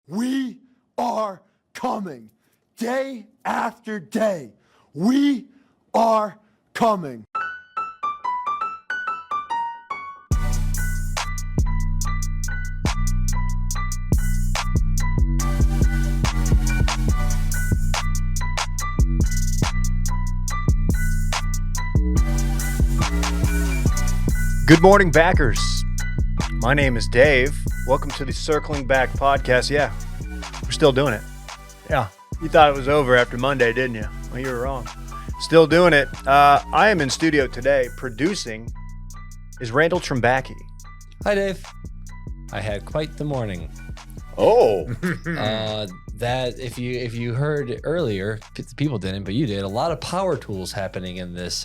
We are coming. Day after day. We are coming. Good morning, backers. My name is Dave. Welcome to the Circling Back podcast. Yeah, we're still doing it. Yeah, you thought it was over after Monday, didn't you? Well, you were wrong. Still doing it. I am in studio today. Producing is Randall Trimbacki. Hi, Dave. I had quite the morning. Oh, That if you heard earlier, people didn't, but you did. A lot of power tools happening in this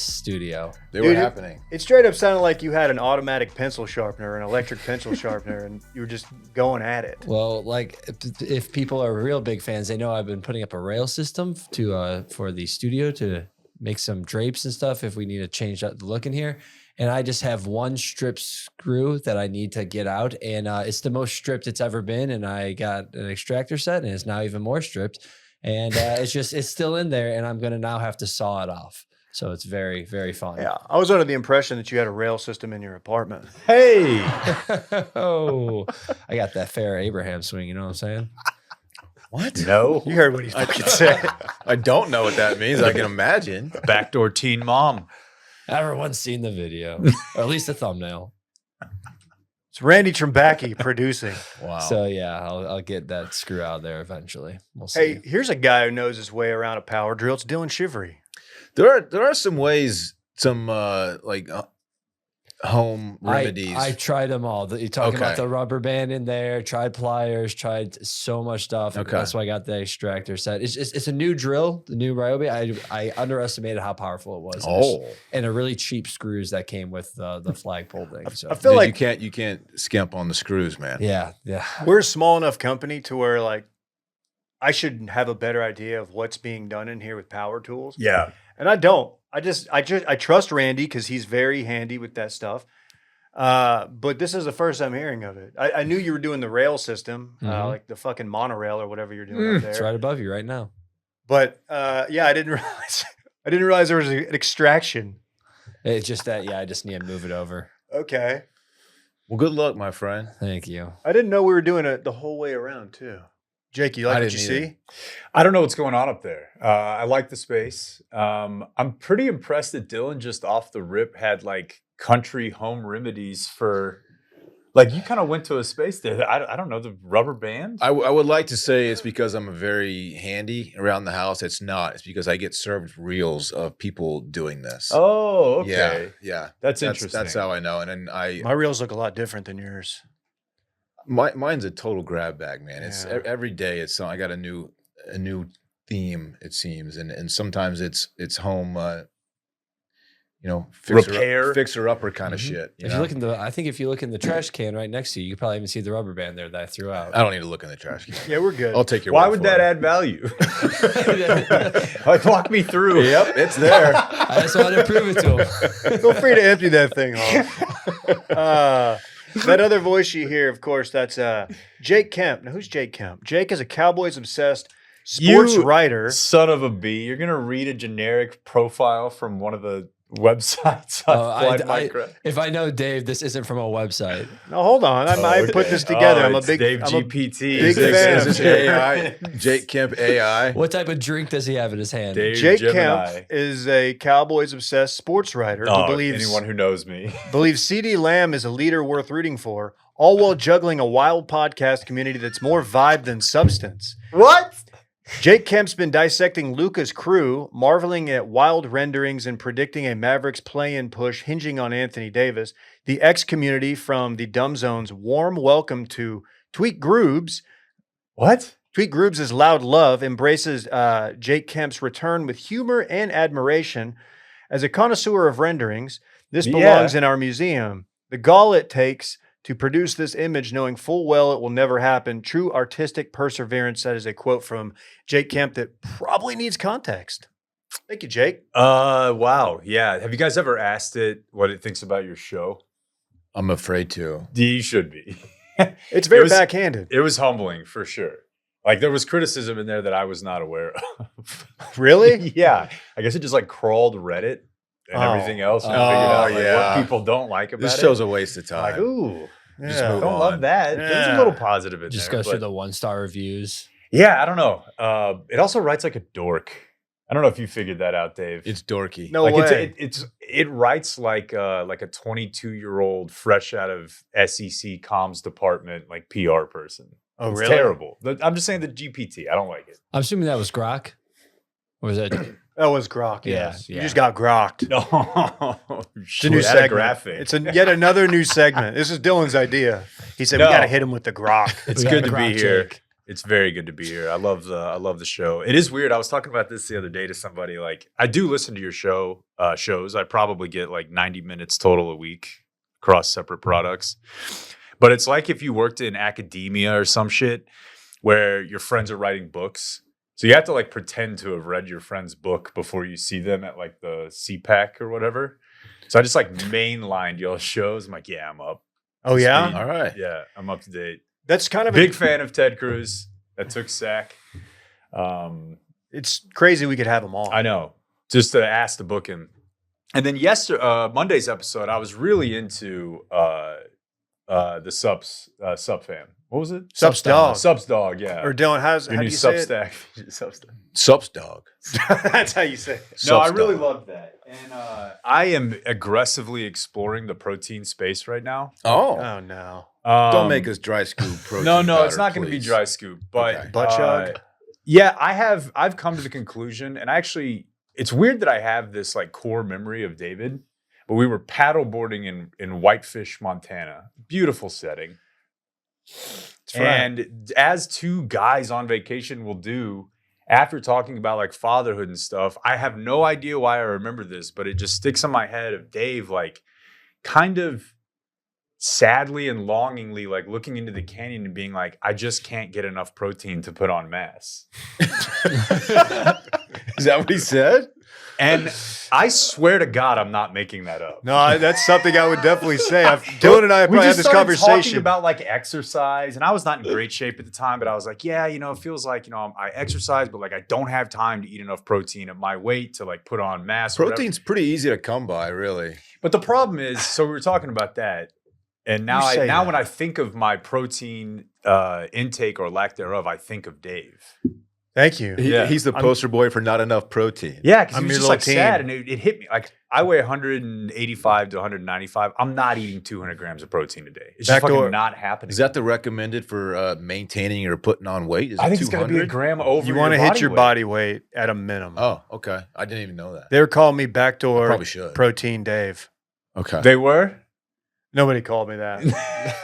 studio. they were happening. It straight up sounded like you had an automatic pencil sharpener, an electric pencil sharpener, and you were just going at it. Well, like if people are real big fans, they know I've been putting up a rail system to for the studio to make some drapes and stuff if we need to change the look in here. And I just have one strip screw that I need to get out. And it's the most stripped it's ever been. And I got an extractor set and it's now even more stripped. And it's still in there. And I'm going to now have to saw it off. So it's very, very fun. Yeah, I was under the impression that you had a rail system in your apartment. Hey, Oh, I got that fair Abraham swing. You know what I'm saying? what? No. You heard what he fucking said. I don't know what that means. I can imagine. Backdoor teen mom. Everyone's seen the video, or at least the thumbnail. It's Randy Trimbacki producing. Wow. So yeah, I'll get that screw out there eventually. We'll see. Hey, here's a guy who knows his way around a power drill. It's Dylan Shivery. there are some ways, some home remedies. I tried them all. You talking about Okay. the rubber band in there? Tried pliers. Tried so much stuff. Okay. That's why I got the extractor set. It's a new drill, the new Ryobi. I underestimated how powerful it was. Oh. and a really cheap screws that came with the flagpole thing. So I feel Dude, like you can't skimp on the screws, man. yeah. we're a small enough company to where like I should have a better idea of what's being done in here with power tools. Yeah. And I don't. I trust Randy because he's very handy with that stuff. But this is the first I'm hearing of it. I knew you were doing the rail system, Mhm. like the fucking monorail or whatever you're doing up there. It's right above you right now. But yeah, I didn't realize there was an extraction. It's just that I just need to move it over. Okay. Well, good luck, my friend. Thank you. I didn't know we were doing it the whole way around too. Jake, you like I what you didn't see? either. I don't know what's going on up there. I like the space. I'm pretty impressed that Dylan just off the rip had like country home remedies for, like, you kind of went to a space there. I don't know, the rubber band? I would like to say it's because I'm very handy around the house. It's not. It's because I get served reels of people doing this. Oh, okay. Yeah. That's interesting. That's how I know. And then My reels look a lot different than yours. mine's a total grab bag, man. It's Yeah. every day. I got a new theme, it seems, and sometimes it's home, Repair. fixer upper kind of Mhm. shit. You If know? you look in I think if you look in the trash can right next to you, you probably even see the rubber band there that I threw out. I don't need to look in the trash can. Yeah, we're good. I'll take your Why word would for that it. add value? Like, walk me through. Yep, it's there. I just wanted to prove it to him. Feel free to empty that thing off. That other voice you hear, of course, that's Jake Kemp. Now, who's Jake Kemp? Jake is a Cowboys-obsessed sports You writer. Son of a bee. You're going to read a generic profile from one of the websites on Flight Micro. If I know Dave, this isn't from a website. No, hold on. I put this together. I'm a it's big Dave I'm a GPT. big Is fan this of AI? Jake Kemp AI. What type of drink does he have in his hand? Dave Jake Gemini. Kemp is a Cowboys-obsessed sports writer who believes anyone who knows me. CeeDee Lamb is a leader worth rooting for, all while juggling a wild podcast community that's more vibe than substance. What? Jake Kemp's been dissecting Luka's crew, marveling at wild renderings and predicting a Mavericks play-in push hinging on Anthony Davis. The X-community from the Dumb Zone's warm welcome to Tweet Groobs. What? Tweet Groobs' loud love embraces Jake Kemp's return with humor and admiration. As a connoisseur of renderings, this belongs in our museum. The gall it takes to produce this image, knowing full well it will never happen. True artistic perseverance. That is a quote from Jake Kemp that probably needs context. Thank you, Jake. Wow. Yeah. Have you guys ever asked it what it thinks about your show? I'm afraid to. You should be. It's very was- backhanded. It was humbling for sure. Like there was criticism in there that I was not aware of. Really? Yeah. I guess it just like crawled Reddit and Oh. everything else and Oh, figured out like, yeah. what people don't like about This it. show's a waste of Like, time. ooh, Just Yeah. move don't on. love that. There's a Yeah. little positive in Just there. go through but- the 1-star reviews. Yeah, I don't know. It also writes like a dork. I don't know if you figured that out, Dave. It's dorky. No like way. it writes like a 22-year-old fresh out of SEC comms department like PR person. Oh, It's really? terrible. I'm just saying the GPT. I don't like it. I'm assuming that was Grok. Or was that? That was Grok. Yeah, Yes. yeah. You just got grokked. No, It's a new segment. It's yet another new segment. This is Dylan's idea. He said we No. got to hit him with the Grok. It's We got good a to be Grok here. Jake. It's very good to be here. I love the show. It is weird. I was talking about this the other day to somebody. Like, I do listen to your shows. I probably get like 90 minutes total a week across separate products. But it's like if you worked in academia or some shit where your friends are writing books. So you have to like pretend to have read your friend's book before you see them at like the CPAC or whatever. So I just like mainlined y'all shows. I'm like, yeah, I'm up. Oh yeah, All right. Yeah, I'm up to date. that's kind of Big fan of Ted Cruz. That took sack. It's crazy we could have him on. I know. Just to ask to book him. And then Monday's episode, I was really into the Sub fam. What was it? Subs dog. Subs dog, yeah. Or Dylan, how Your do new you say it? Substack. Substack. Sups dog. That's how you say it. No, I Subs really dog. love that. And I am aggressively exploring the protein space right now. Oh. Oh no. Don't make us dry scoop protein. No, powder, it's not going to be please. dry scoop. But Okay. Butt chug? yeah, I've come to the conclusion, and actually, it's weird that I have this like core memory of David. But we were paddleboarding in Whitefish, Montana. Beautiful setting. And as two guys on vacation will do, after talking about like fatherhood and stuff, I have no idea why I remember this, but it just sticks in my head of Dave, like kind of sadly and longingly, like looking into the canyon and being like, I just can't get enough protein to put on mass. Is that what he said? And I swear to God, I'm not making that up. No, that's something I would definitely say. Dylan and I have We probably had just this started talking conversation about like exercise, and I was not in great shape at the time, but I was like, yeah, it feels like, I exercise, but like I don't have time to eat enough protein at my weight to like put on mass. or whatever. Protein's pretty easy to come by, really. But the problem is, so we were talking about that, and now You say that. when I think of my protein intake or lack thereof, I think of Dave. Thank you. Yeah. He's the poster boy for not enough protein. Yeah, because I'm he was your just like little sad, team. and it hit me. Like I weigh 185 to 195. I'm not eating 200 grams of protein a day. It's just Backdoor. fucking not happening. Is that the recommended for maintaining or putting on weight? Is I it think it's going to be a 200? gram over. You want to hit your weight. body weight at a minimum. Oh, okay. I didn't even know that. They were calling me backdoor Probably should. protein Dave. Okay. They were. Nobody called me that.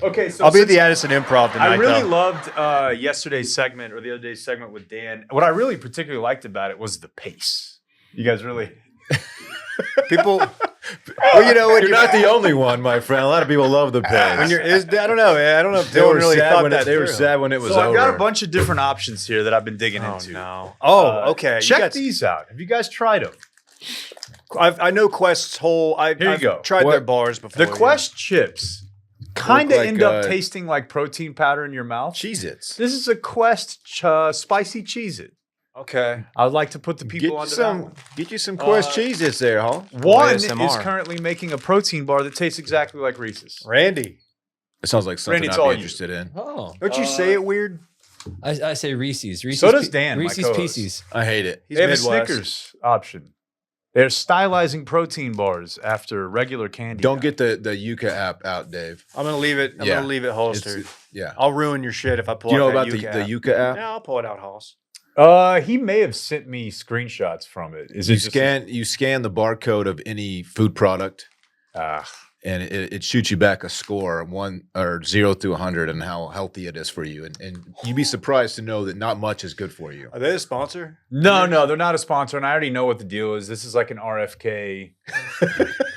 Okay, so I'll be at the since- Addison Improv tonight. I really though. loved yesterday's segment or the other day's segment with Dan. What I really particularly liked about it was the pace. You guys really. people. Well, you know when You're not the only one, my friend. A lot of people love the pace. when you're. I don't know. Man. I don't know if They Dylan were really sad thought when that they were through. sad when it was So over. I've got a bunch of different options here that I've been digging Oh into. no. Oh, okay. You Check got- these out. Have you guys tried them? I know Quest's whole. Here you I've go. tried What- their bars before. The Quest chips kind Look of like, end up tasting like protein powder in your mouth. Cheez-Its. This is a Quest spicy Cheez-It. Okay. I would like to put the people Get you onto that some, one. get you some Quest Cheez-Its there, huh? One is ASMR. currently making a protein bar that tastes exactly like Reese's. Randy, It sounds like something Randy, it's I'd all be you. interested in. Oh, don't you say it weird? I say Reese's. Reese's So does Dan, my Reese's co-host. Pieces. I hate it. He's They have Midwest. a Snickers option. They're stylizing protein bars after regular candy. Don't now. get the Yuka app out, Dave. I'm gonna leave it. I'm Yeah. gonna leave it holstered. It's- yeah. I'll ruin your shit if I pull. Do you know out about that the Yuka app. Yuka app? Yeah, I'll pull it out, Hoss. He may have sent me screenshots from it. Is it You just you scan the barcode of any food product, Ah, and it shoots you back a score, 0 through 100, and how healthy it is for you. And you'd be surprised to know that not much is good for you. Are they a sponsor? no, they're not a sponsor, and I already know what the deal is. This is like an RFK.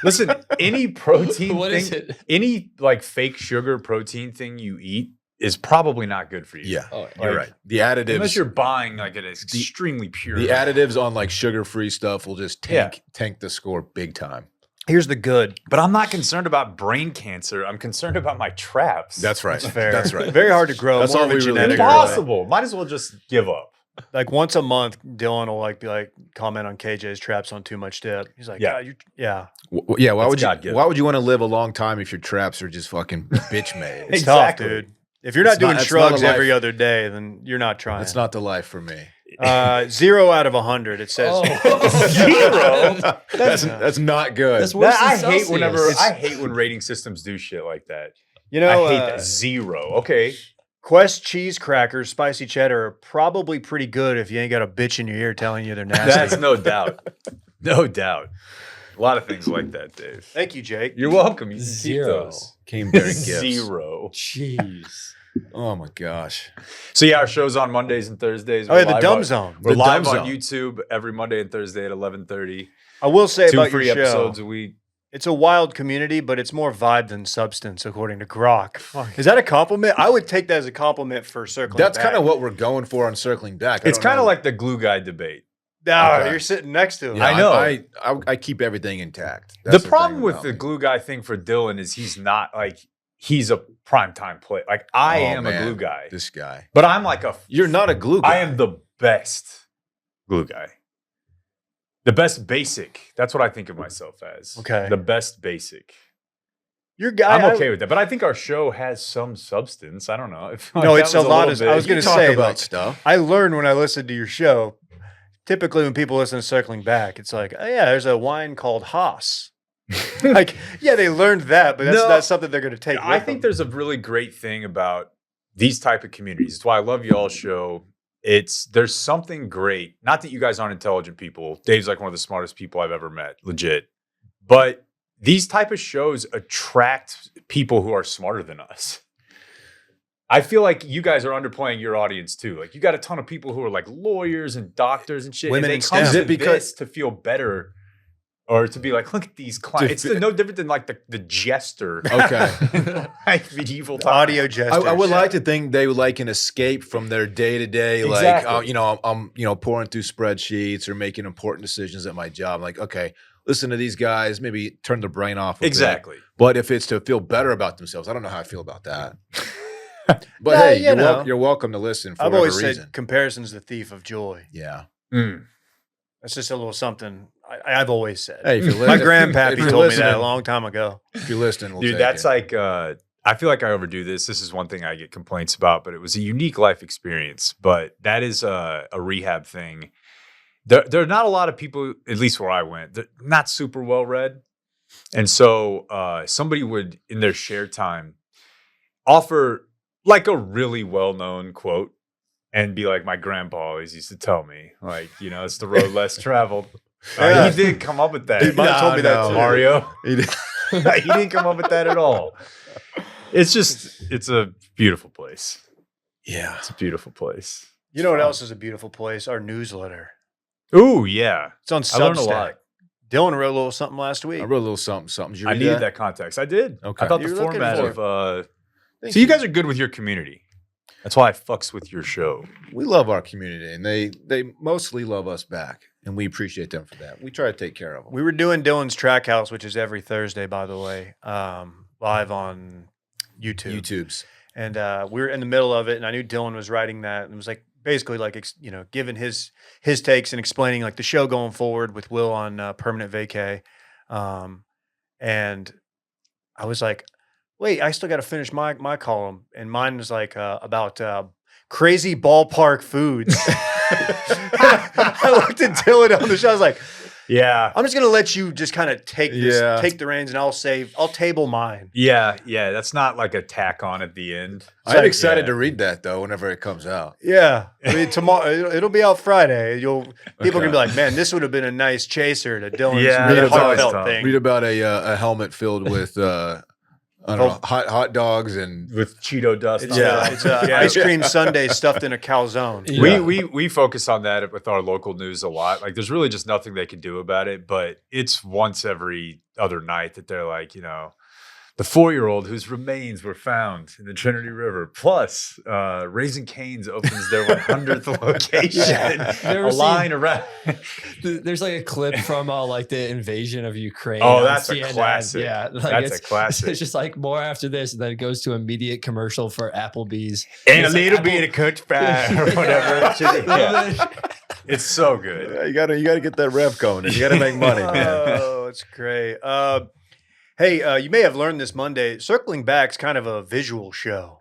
Listen, any protein What thing, is it? any like fake sugar protein thing you eat is probably not good for you. Yeah, Oh, you're like, right. The additives, Unless you're buying like an extremely pure. the additives on like sugar-free stuff will just Yeah. tank the score big time. Here's the good. But I'm not concerned about brain cancer. I'm concerned about my traps. That's right. That's fair. That's right. Very hard to grow. That's More all of a we really genetic care about. area. Impossible. Might as well just give up. Like once a month, Dylan will be like comment on KJ's traps on too much dip. He's like, Yeah. yeah. Yeah. Why That's would you? God-given. Why would you want to live a long time if your traps are just fucking bitch made? It's Exactly. tough, dude. If you're not It's not- doing it's not shrugs a life. every other day, then you're not trying. That's not the life for me. 0 out of 100. It says Zero. That's not good. That's worse I than hate Celsius. I hate when rating systems do shit like that. You know, I hate that. 0. Okay. Quest cheese crackers, spicy cheddar are probably pretty good if you ain't got a bitch in your ear telling you they're nasty. That's no doubt. No doubt. A lot of things like that, Dave. Thank you, Jake. You're welcome. You can keep 0. those. Came bearing gifts. 0. Jeez. Oh my gosh. So yeah, our show's on Mondays and Thursdays. Oh, We're yeah, the live Dumb on- Zone. We're The live Dumb on Zone. YouTube every Monday and Thursday at 11:30. I will say 2 about free your show, episodes a week. it's a wild community, but it's more vibe than substance, according to Grok. Is that a compliment? I would take that as a compliment for circling That's back. kind of what we're going for on circling back. I It's don't kind know. of like the glue guy debate. No, Okay. you're sitting next to him. Yeah, I know. I keep everything intact. The That's problem thing with about the me. glue guy thing for Dylan is he's not like he's a primetime player. Like I Oh, am man, a glue guy, This guy. but I'm like You're not a glue guy. I am the best glue guy. The best basic. That's what I think of myself as. Okay. The best basic. Your guy. I'm okay with that, but I think our show has some substance. I don't know. I feel like No, that it's a was lot little of- I was bit- gonna You talk say, about like- stuff. I learned when I listened to your show. Typically, when people listen to Circling Back, it's like, oh yeah, there's a wine called Haas. Like, yeah, they learned that, but that's No, not something they're going to take. I with think them. there's a really great thing about these type of communities. It's why I love y'all's show. There's something great. Not that you guys aren't intelligent people. Dave's like one of the smartest people I've ever met, legit. But these type of shows attract people who are smarter than us. I feel like you guys are underplaying your audience too. Like you got a ton of people who are like lawyers and doctors and shit. Women and in they come STEM. to Is it because- this to feel better or to be like, look at these clients. It's no different than like the jester. Okay. Like medieval The times. audio gestures. I would like to think they would like an escape from their day to day. Like, Exactly. I'm pouring through spreadsheets or making important decisions at my job. Like, okay, listen to these guys. Maybe turn their brain off. a bit. Exactly. But if it's to feel better about themselves, I don't know how I feel about that. But No, hey, you know. you're welcome to listen for I've whatever always reason. said comparison's the thief of joy. Yeah. Mm. That's just a little something I've always said. Hey, if you're My if grandpappy you're told me that listening- a long time ago. If you're listening, we'll Dude, take that's it. like I feel like I overdo this. This is one thing I get complaints about, but it was a unique life experience. But that is a rehab thing. There are not a lot of people, at least where I went, they're not super well read. And so somebody would, in their share time, offer like a really well-known quote and be like, my grandpa always used to tell me, like, it's the road less traveled. Yeah. He did come up with that. He might have told me that too. Mario. He did- He didn't come up with that at all. It's a beautiful place. yeah. It's a beautiful place. You know what else is a beautiful place? Our newsletter. Ooh, yeah. It's on I learned a Substack. lot. Dylan wrote a little something last week. I wrote a little something. Did you I read needed that context. I did. Okay. I thought You the were looking format for of Thank so you guys are good with your community. That's why I fucks with your show. We love our community, and they mostly love us back, and we appreciate them for that. We try to take care of them. We were doing Dylan's Track House, which is every Thursday, by the way, live on YouTube. YouTubes. And we were in the middle of it, and I knew Dylan was writing that, and it was like basically like giving his takes and explaining like the show going forward with Will on permanent vacay, and I was like, wait, I still got to finish my column, and mine was like about crazy ballpark foods. I looked at Dylan on the show. I was like, Yeah. I'm just gonna let you just kind of take Yeah. take the reins, and I'll table mine. Yeah. That's not like a tack on at the end. I'm like- excited yeah. to read that though. Whenever it comes out, Yeah, I mean tomorrow it'll be out Friday. People are gonna Okay. be like, man, this would have been a nice chaser to Dylan's Yeah, really that's always heartfelt tough. thing. read about a helmet filled with I don't know, hot dogs and With Cheeto dust. It's, on yeah, it. it's ice cream sundae stuffed in a calzone. Yeah. We focus on that with our local news a lot. Like there's really just nothing they can do about it, but it's once every other night that they're like, the 4-year-old whose remains were found in the Trinity River. Plus, Raising Cane's opens their 100th location. Never A line seen- around. There's like a clip from like the invasion of Ukraine. Oh, on that's a CNN. classic. Yeah, like That's a it's classic. just like more after this, and then it goes to immediate commercial for Applebee's. And a It's like little bit of coach fry or whatever. Yeah. It's so good. You gotta get that rev going. You gotta make money, man. Oh, it's great. Hey, you may have learned this Monday. Circling Back's kind of a visual show.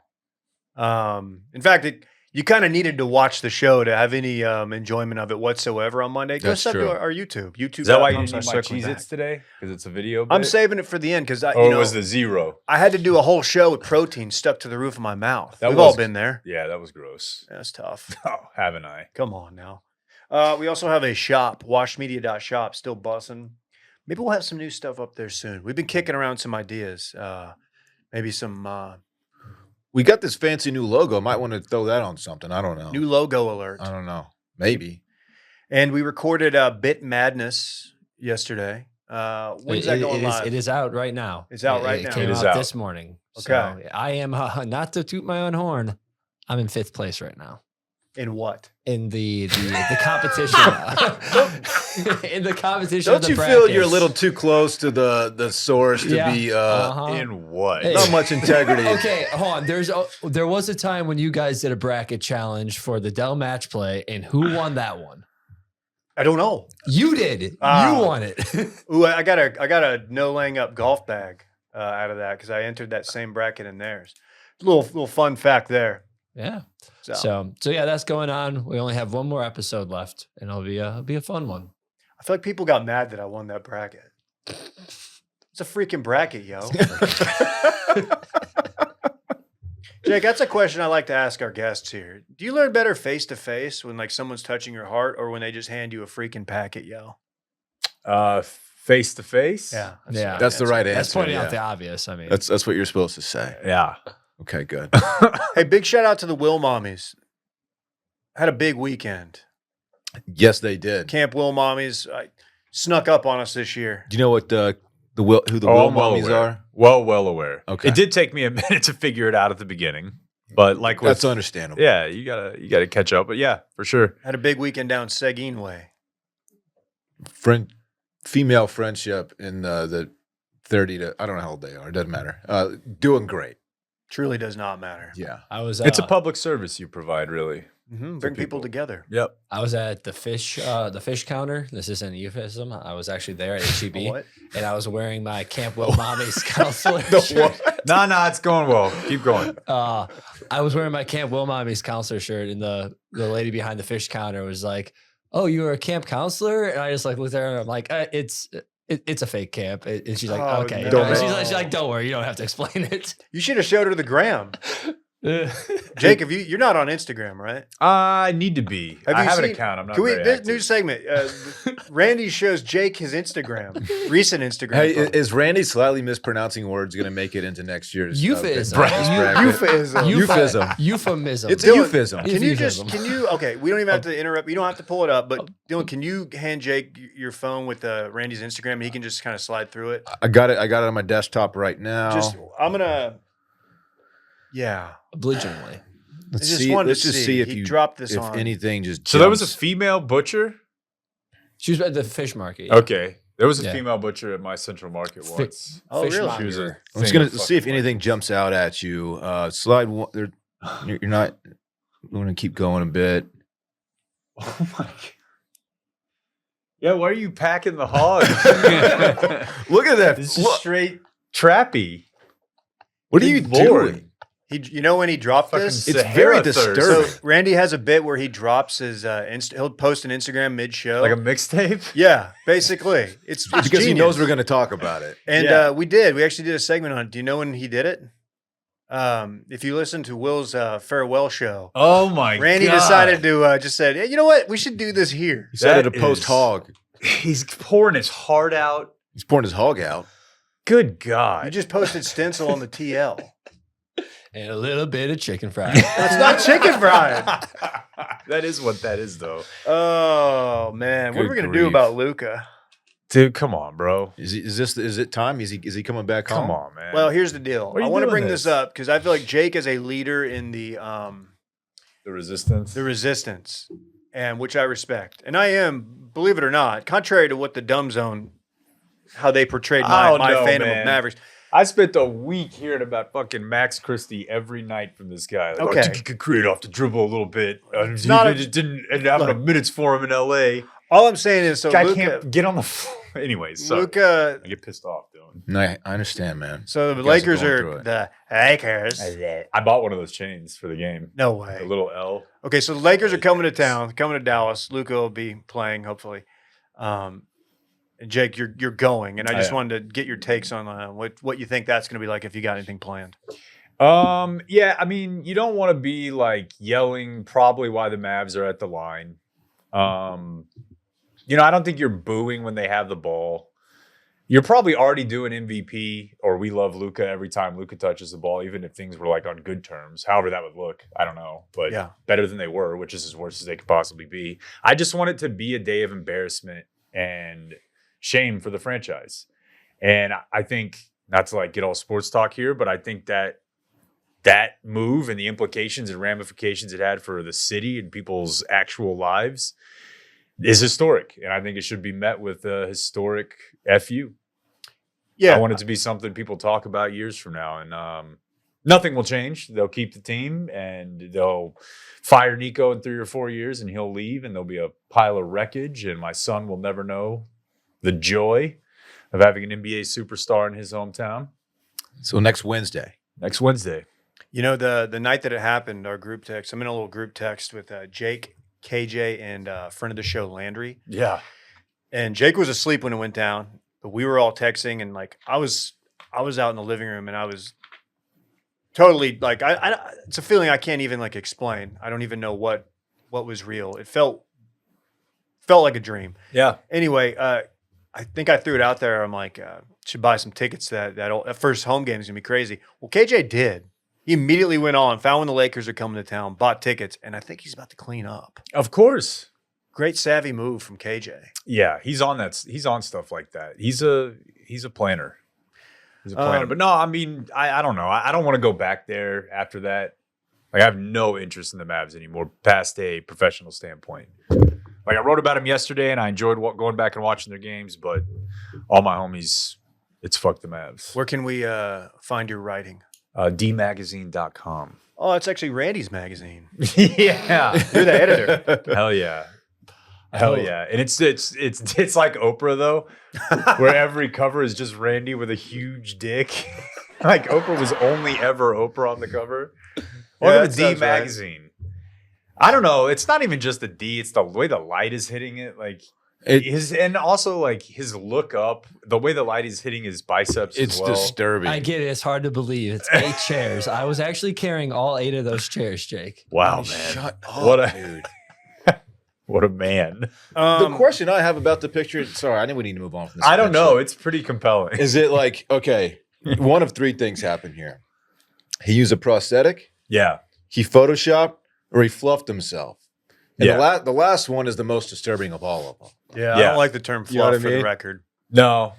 In fact, you kind of needed to watch the show to have any enjoyment of it whatsoever on Monday. Go That's sub true. to our YouTube. YouTube. Is that why you didn't eat my Cheez-Its today? Because it's a video I'm bit? saving it for the end because Oh, it was the zero. I had to do a whole show with protein stuck to the roof of my mouth. That We've was- all been there. Yeah, that was gross. That's tough. Oh, haven't I? Come on now. We also have a shop, washmedia.shop, still bussing. Maybe we'll have some new stuff up there soon. We've been kicking around some ideas. Maybe some We got this fancy new logo. Might want to throw that on something. I don't know. new logo alert. I don't know. Maybe. And we recorded Bit Madness yesterday. When's that going live? It is out right now. It's out right It now. came It is out out. this morning. Okay. So I am not to toot my own horn. I'm in 5th place right now In what? in the competition. In the competition. Don't of the you feel you're a brackets. little too close to the source to Yeah. be Uh-huh. In what? Hey. not much integrity? Okay, hold on. There was a time when you guys did a bracket challenge for the Dell match play, and who won that one? I don't know. You did. You won it. Ooh, I got a no laying up golf bag out of that because I entered that same bracket in theirs. Little fun fact there. Yeah. So So yeah, that's going on. We only have one more episode left, and it'll be a fun one. I feel like people got mad that I won that bracket. It's a freaking bracket, yo. Jake, that's a question I like to ask our guests here. Do you learn better face to face when like someone's touching your heart, or when they just hand you a freaking packet, yo? Face to face? Yeah, Yeah. That's the right answer. That's pointing out the yeah. obvious. I mean, That's what you're supposed to say. Yeah. Okay, good. Hey, big shout out to the Will Mommies. Had a big weekend. Yes, they did. Camp Will Mommies snuck up on us this year. Do you know what who the Will I'm well mommies aware. are? Well aware. Okay. It did take me a minute to figure it out at the beginning, but like with, That's understandable. yeah, you gotta catch up. But yeah, for sure. Had a big weekend down Seguin Way. Female friendship in the 30 to I don't know how old they are. It doesn't matter. Doing great. Truly does not matter. Yeah. I was. It's a public service you provide, really. Bring people together. Yep. I was at the fish counter. This isn't a euphemism. I was actually there at HEB, What? and I was wearing my Camp Will Mommy's counselor shirt. No, it's going well. Keep going. I was wearing my Camp Will Mommy's counselor shirt, and the lady behind the fish counter was like, "Oh, you were a camp counselor?" And I just like looked at her, and I'm like, "It's a fake camp." And she's like, Oh, "Okay." no. And she's like, "Don't worry, you don't have to explain it." You should have showed her the gram. Jake, you're not on Instagram, right? I need to be. Have I you have an seen- account. I'm not Can we very this active. new segment? Randy shows Jake his Instagram, recent Instagram. Hey, photo. is Randy slightly mispronouncing words going to make it into next year's Euphemism. bracket? Euphemism. Euphemism. Euphemism. It's a Dylan, euphemism. Can you? Okay, we don't even have to interrupt. You don't have to pull it up. But Dylan, can you hand Jake your phone with Randy's Instagram? And he can just kind of slide through it. I got it on my desktop right now. I'm gonna. Yeah, Obligingly. Let's I just see. wanted Let's to just see. see if He you dropped this if on. anything just. So there was a jumps. female butcher. She was at the fish market. Okay, there was a Yeah. female butcher at my Central Market once. Oh, Fish really? She was a I'm just thing gonna of see if fucking anything jumps out at you. Slide one. You're not. We're gonna keep going a bit. Oh my god. Yeah, why are you packing the hog? Look at that. This is Look. straight trappy. What are you Good Lord. doing? You know when he dropped Fucking this? It's Sahara very thirst. disturbing. So Randy has a bit where he drops his he'll post an Instagram mid-show. Like a mixtape? Yeah, basically. It's Because genius. he knows we're going to talk about it. And Yeah. we actually did a segment on it. Do you know when he did it? If you listen to Will's farewell show, Oh my Randy god. decided to just said, hey, you know what? We should do this here. He said That it a post is- hog. He's pouring his heart out. He's pouring his hog out. Good You God. just posted stencil on the TL. And a little bit of chicken fry. That's not chicken fried. That is what that is, though. Oh man, what are Good we gonna do grief. about Luka? Dude, come on, bro. Is it time? Is he coming back home? Come on, man. Well, here's the deal. Why are I you want to doing bring this this? up because I feel like Jake is a leader in the Resistance. resistance, and which I respect. And I am, believe it or not, contrary to what the Dumb Zone, how they portrayed I don't my know, fandom man. of Mavericks. I spent a week hearing about fucking Max Christie every night from this guy. Like, Okay. I think he could create off the dribble a little bit. He not a- just didn't have enough minutes for him in LA. All I'm saying is, so Guy Luka, can't get on the floor. Anyways, sorry. Luka. I get pissed off, Dylan. No, I understand, man. So the You guys Lakers going are through it. the Lakers. I bought one of those chains for the game. No The way. little L. Okay, so the Lakers are coming to town, coming to Dallas. Luka will be playing, hopefully. And Jake, you're going, and I just wanted to get your takes on what you think that's going to be like if you got anything planned. Yeah, I mean, you don't want to be like yelling probably why the Mavs are at the line. I don't think you're booing when they have the ball. You're probably already doing MVP or we love Luka every time Luka touches the ball, even if things were like on good terms. However that would look, I don't know, but Yeah. better than they were, which is as worse as they could possibly be. I just want it to be a day of embarrassment and shame for the franchise. And I think, not to like get all sports talk here, but I think that move and the implications and ramifications it had for the city and people's actual lives is historic. And I think it should be met with a historic FU. Yeah, I want it to be something people talk about years from now. And nothing will change. They'll keep the team and they'll fire Nico in 3 or 4 years and he'll leave and there'll be a pile of wreckage and my son will never know the joy of having an NBA superstar in his hometown. So next Wednesday. Next Wednesday. You know, the night that it happened, our group text, I'm in a little group text with Jake, KJ, and friend of the show, Landry. Yeah. And Jake was asleep when it went down, but we were all texting, and like I was out in the living room, and I was totally like it's a feeling I can't even like explain. I don't even know what was real. It felt like a dream. Yeah. Anyway, I think I threw it out there. I'm like, should buy some tickets to that first home game is gonna be crazy. Well, KJ did. He immediately went on, found when the Lakers are coming to town, bought tickets, and I think he's about to clean up. Of course. Great savvy move from KJ. Yeah, he's on that. He's on stuff like that. He's a planner. He's a planner. But no, I mean, I don't know. I don't want to go back there after that. Like, I have no interest in the Mavs anymore, past a professional standpoint. Like, I wrote about them yesterday, and I enjoyed going back and watching their games. But all my homies, it's fuck the Mavs. Where can we find your writing? dmagazine.com. Oh, it's actually Randy's magazine. Yeah, You're the editor. Hell yeah. Hell yeah. And it's like Oprah though, where every cover is just Randy with a huge dick. Like Oprah was only ever Oprah on the cover. Or Yeah, the that D sounds right. magazine. I don't know. It's not even just the D, it's the way the light is hitting it. Like and also like his look up, the way the light is hitting his biceps. It's as well. disturbing. I get it. It's hard to believe. It's 8 chairs. I was actually carrying all 8 of those chairs, Jake. Wow, man. Shut up, What a- dude. What a man. The question I have about the picture, sorry, I think we need to move on from this. I don't know. eventually. It's pretty compelling. Is it like, okay, one of 3 things happened here. He used a prosthetic, Yeah. he photoshopped, or he fluffed himself. And Yeah. the last one is the most disturbing of all of them. Yeah, I Yeah. don't like the term fluff You know what I for the mean? record. No,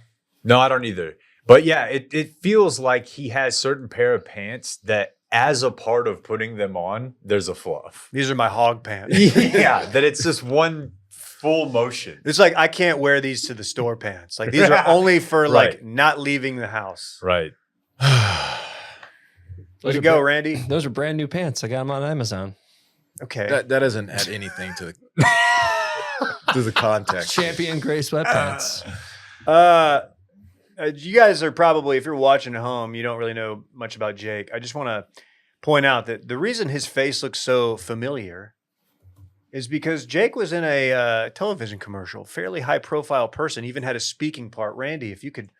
I don't either. But yeah, it feels like he has certain pair of pants that as a part of putting them on, there's a fluff. These are my hog pants. Yeah, that it's just one full motion. It's like I can't wear these to the store pants. Like these are only for like Right. not leaving the house. Right. Way to go, Randy. Those are brand new pants. I got them on Amazon. Okay. That doesn't add anything to the context. Champion gray sweatpants. You guys are probably, if you're watching at home, you don't really know much about Jake. I just want to point out that the reason his face looks so familiar is because Jake was in a television commercial, fairly high profile person, even had a speaking part. Randy, if you could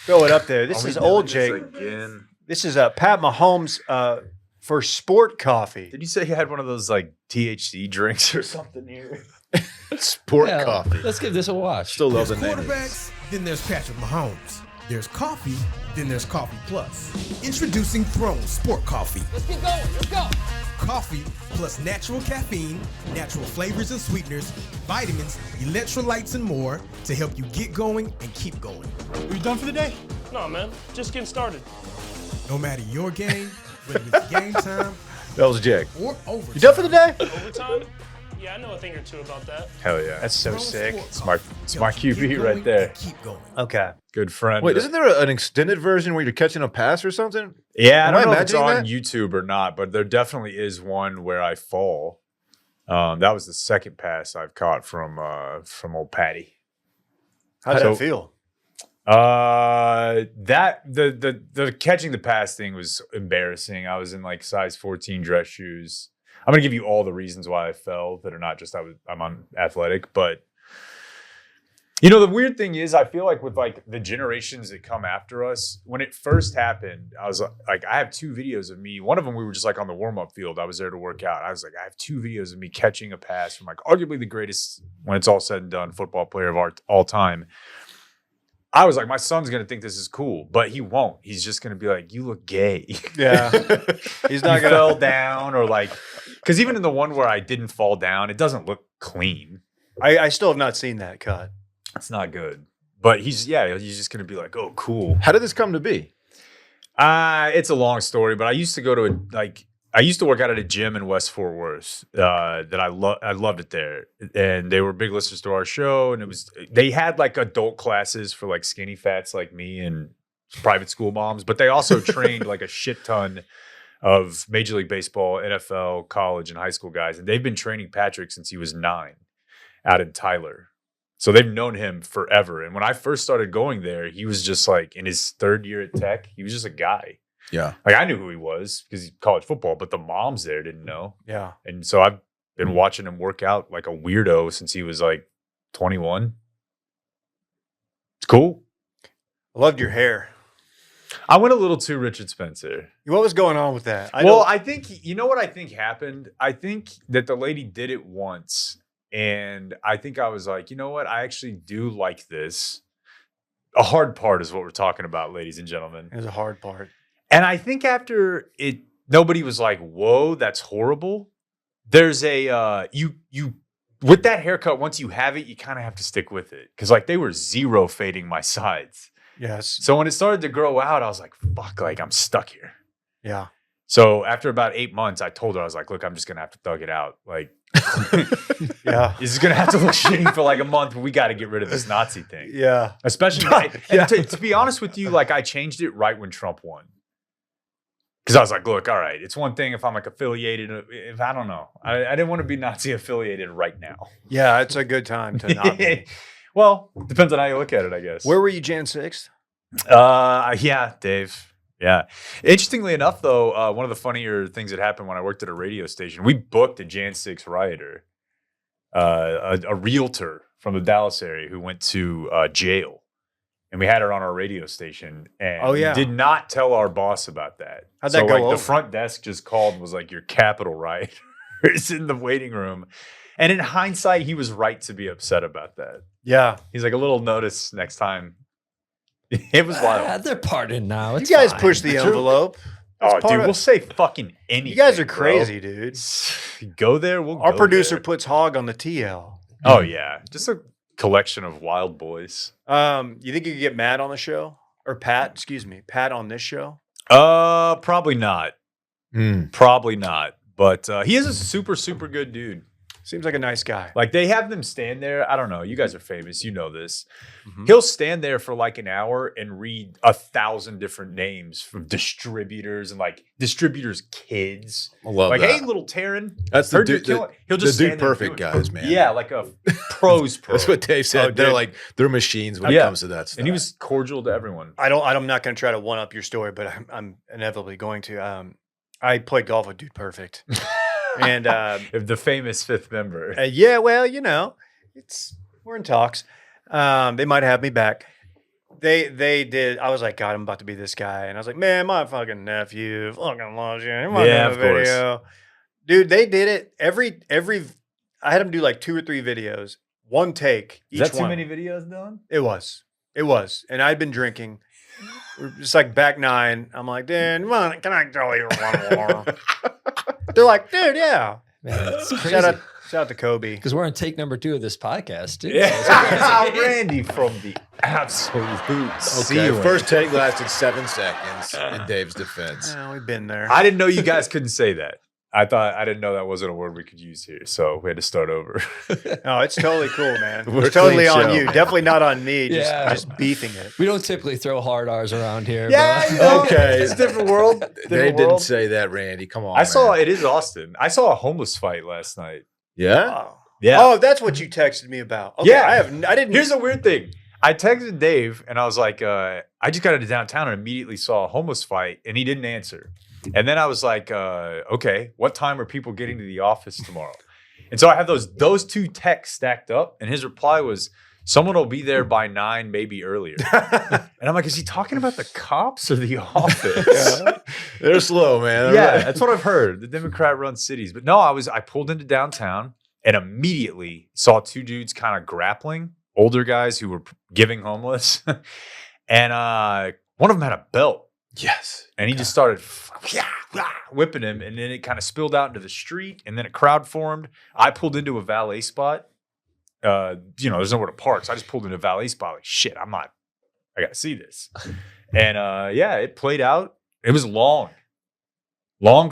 throw it up there. This is old Jake. Again. This is Pat Mahomes for Sport Coffee. Did you say he had one of those like THC drinks or something here? Sport Yeah, coffee. Let's give this a watch. Still love the name. Quarterbacks, then there's Patrick Mahomes. There's coffee, then there's Coffee Plus. Introducing Throne Sport Coffee. Let's get going. Let's go. Coffee plus natural caffeine, natural flavors and sweeteners, vitamins, electrolytes, and more to help you get going and keep going. Are you done for the day? No, man. Just getting started. No matter your game, whether it's game time That was Jack. or overtime. You done for the day? Overtime? Yeah, I know a thing or two about that. Hell yeah. That's so Throne sick. Sport It's Coffee my helps you QB get right going there. and keep going. Okay. Good friend. Wait, isn't there an extended version where you're catching a pass or something? Yeah, I Am don't I know if it's imagining on that? YouTube or not, but there definitely is one where I fall. That was the second pass I've caught from old Patty. How did So- that feel? That the catching the pass thing was embarrassing. I was in like size 14 dress shoes. I'm gonna give you all the reasons why I fell that are not just I'm unathletic, but you know the weird thing is I feel like with like the generations that come after us, when it first happened, I was like, I have 2 videos of me. One of them we were just like on the warm-up field. I was there to work out. I was like, I have 2 videos of me catching a pass from like arguably the greatest, when it's all said and done, football player of all time. I was like, my son's gonna think this is cool, but he won't. He's just gonna be like, "You look gay." Yeah. He's not You gonna fell down, or like, because even in the one where I didn't fall down, it doesn't look clean. I still have not seen that cut. It's not good. But he's just gonna be like, "Oh, cool." How did this come to be? It's a long story, but I used to go to I used to work out at a gym in West Fort Worth that I loved it there, and they were big listeners to our show, and they had like adult classes for like skinny fats like me and private school moms, but they also trained like a shit ton of Major League Baseball, NFL, college, and high school guys, and they've been training Patrick since he was 9 out in Tyler. So they've known him forever. And when I first started going there, he was just like in his 3rd year at Tech, he was just a guy. Yeah. Like I knew who he was because he's college football, but the moms there didn't know. Yeah. And so I've been watching him work out like a weirdo since he was like 21. It's cool. I loved your hair. I went a little too Richard Spencer. What was going on with that? I think, you know what I think happened? I think that the lady did it once. And I think I was like, you know what? I actually do like this. A hard part is what we're talking about, ladies and gentlemen. It was a hard part. And I think after it, nobody was like, whoa, that's horrible. There's a, you with that haircut, once you have it, you kind of have to stick with it. Cause like they were 0 fading my sides. Yes. So when it started to grow out, I was like, fuck, like I'm stuck here. Yeah. So after about 8 months, I told her, I was like, look, I'm just going to have to thug it out. Like, Yeah. this is going to have to look shitty for like a month, but we got to get rid of this Nazi thing. Yeah. Especially, Yeah. and to be honest with you, like I changed it right when Trump won. Because I was like, look, all right, it's one thing if I'm like affiliated, if I don't know. I didn't want to be Nazi affiliated right now. Yeah. It's a good time to not be. Well, depends on how you look at it, I guess. Where were you Jan 6th? Yeah, Dave. Yeah. Interestingly enough, though, one of the funnier things that happened when I worked at a radio station, we booked a Jan 6 rioter, a realtor from the Dallas area who went to jail. And we had her on our radio station, and Oh, yeah. we did not tell our boss about that. How'd that go like over? the front desk just called and was like, "Your Capitol riot is in the waiting room." And in hindsight, he was right to be upset about that. Yeah. He's like, a little notice next time. It was wild. They're pardoned now. You It's guys fine. push the envelope. Oh, part dude, of- we'll say fucking anything. You guys are bro. crazy, dude. Go there. We'll Our go producer there. puts hog on the TL. Oh yeah, just a collection of wild boys. You think you could get Matt on the show? Or Pat, excuse me, Pat on this show? Probably not. Hmm. Probably not. But he is a super, super good dude. Seems like a nice guy. Like they have them stand there. I don't know. You guys are famous. You know this. Mhm. He'll stand there for like an hour and read 1,000 different names from distributors and like distributors' kids. I love Like, that. hey, little Taryn. That's the heard you're dude. killing-" He'll The just dude stand there and perfect do it. guys, man. Yeah, like a pros pro. That's what Dave said. Oh, they're dude. like they're machines when it Yeah. comes to that stuff. And he was cordial to everyone. I'm not going to try to one up your story, but I'm inevitably going to. I played golf with Dude Perfect. And If the famous fifth member. yeah, well, you know, we're in talks. They might have me back. They did. I was like, God, I'm about to be this guy, and I was like, man, my fucking nephew fucking loves you. He might Yeah, do a of course. video. Dude, they did it every. I had them do like 2 or 3 videos, one take. Is Each that too one. many videos done? It was, and I'd been drinking, We're just like back 9. I'm like, Dan, come on, can I tell you one more? They're like, dude, yeah. Man, it's crazy. Shout out to Kobe. Because we're on take number 2 of this podcast, too. Yeah, Randy from the absolute Okay, ceiling. first take lasted 7 seconds in Dave's defense. Yeah, we've been there. I didn't know you guys couldn't say that. I didn't know that wasn't a word we could use here, so we had to start over. No, it's totally cool, man. We're It's totally clean on show. you. Definitely not on me. Yeah. Just beefing it. We don't typically throw hard R's around here. Yeah, but- you know, Okay. it's a different world. They didn't say that, Randy. Come on. I saw man. it is Austin. I saw a homeless fight last night. Yeah. Oh. Yeah. Oh, that's what you texted me about. Okay, Yeah. I didn't. Here's a weird thing. I texted Dave and I was like, I just got into downtown and immediately saw a homeless fight and he didn't answer. And then I was like, okay, what time are people getting to the office tomorrow? And so I have those 2 texts stacked up and his reply was, someone will be there by 9, maybe earlier. And I'm like, is he talking about the cops or the office? They're slow, man. Yeah, that's what I've heard. The Democrat-run cities. But no, I pulled into downtown and immediately saw 2 dudes kind of grappling, older guys who were giving homeless. And one of them had a belt. Yes. And he just started whipping him. And then it kind of spilled out into the street. And then a crowd formed. I pulled into a valet spot. There's nowhere to park. So I just pulled into a valet spot. Like, shit, I got to see this. And it played out. It was long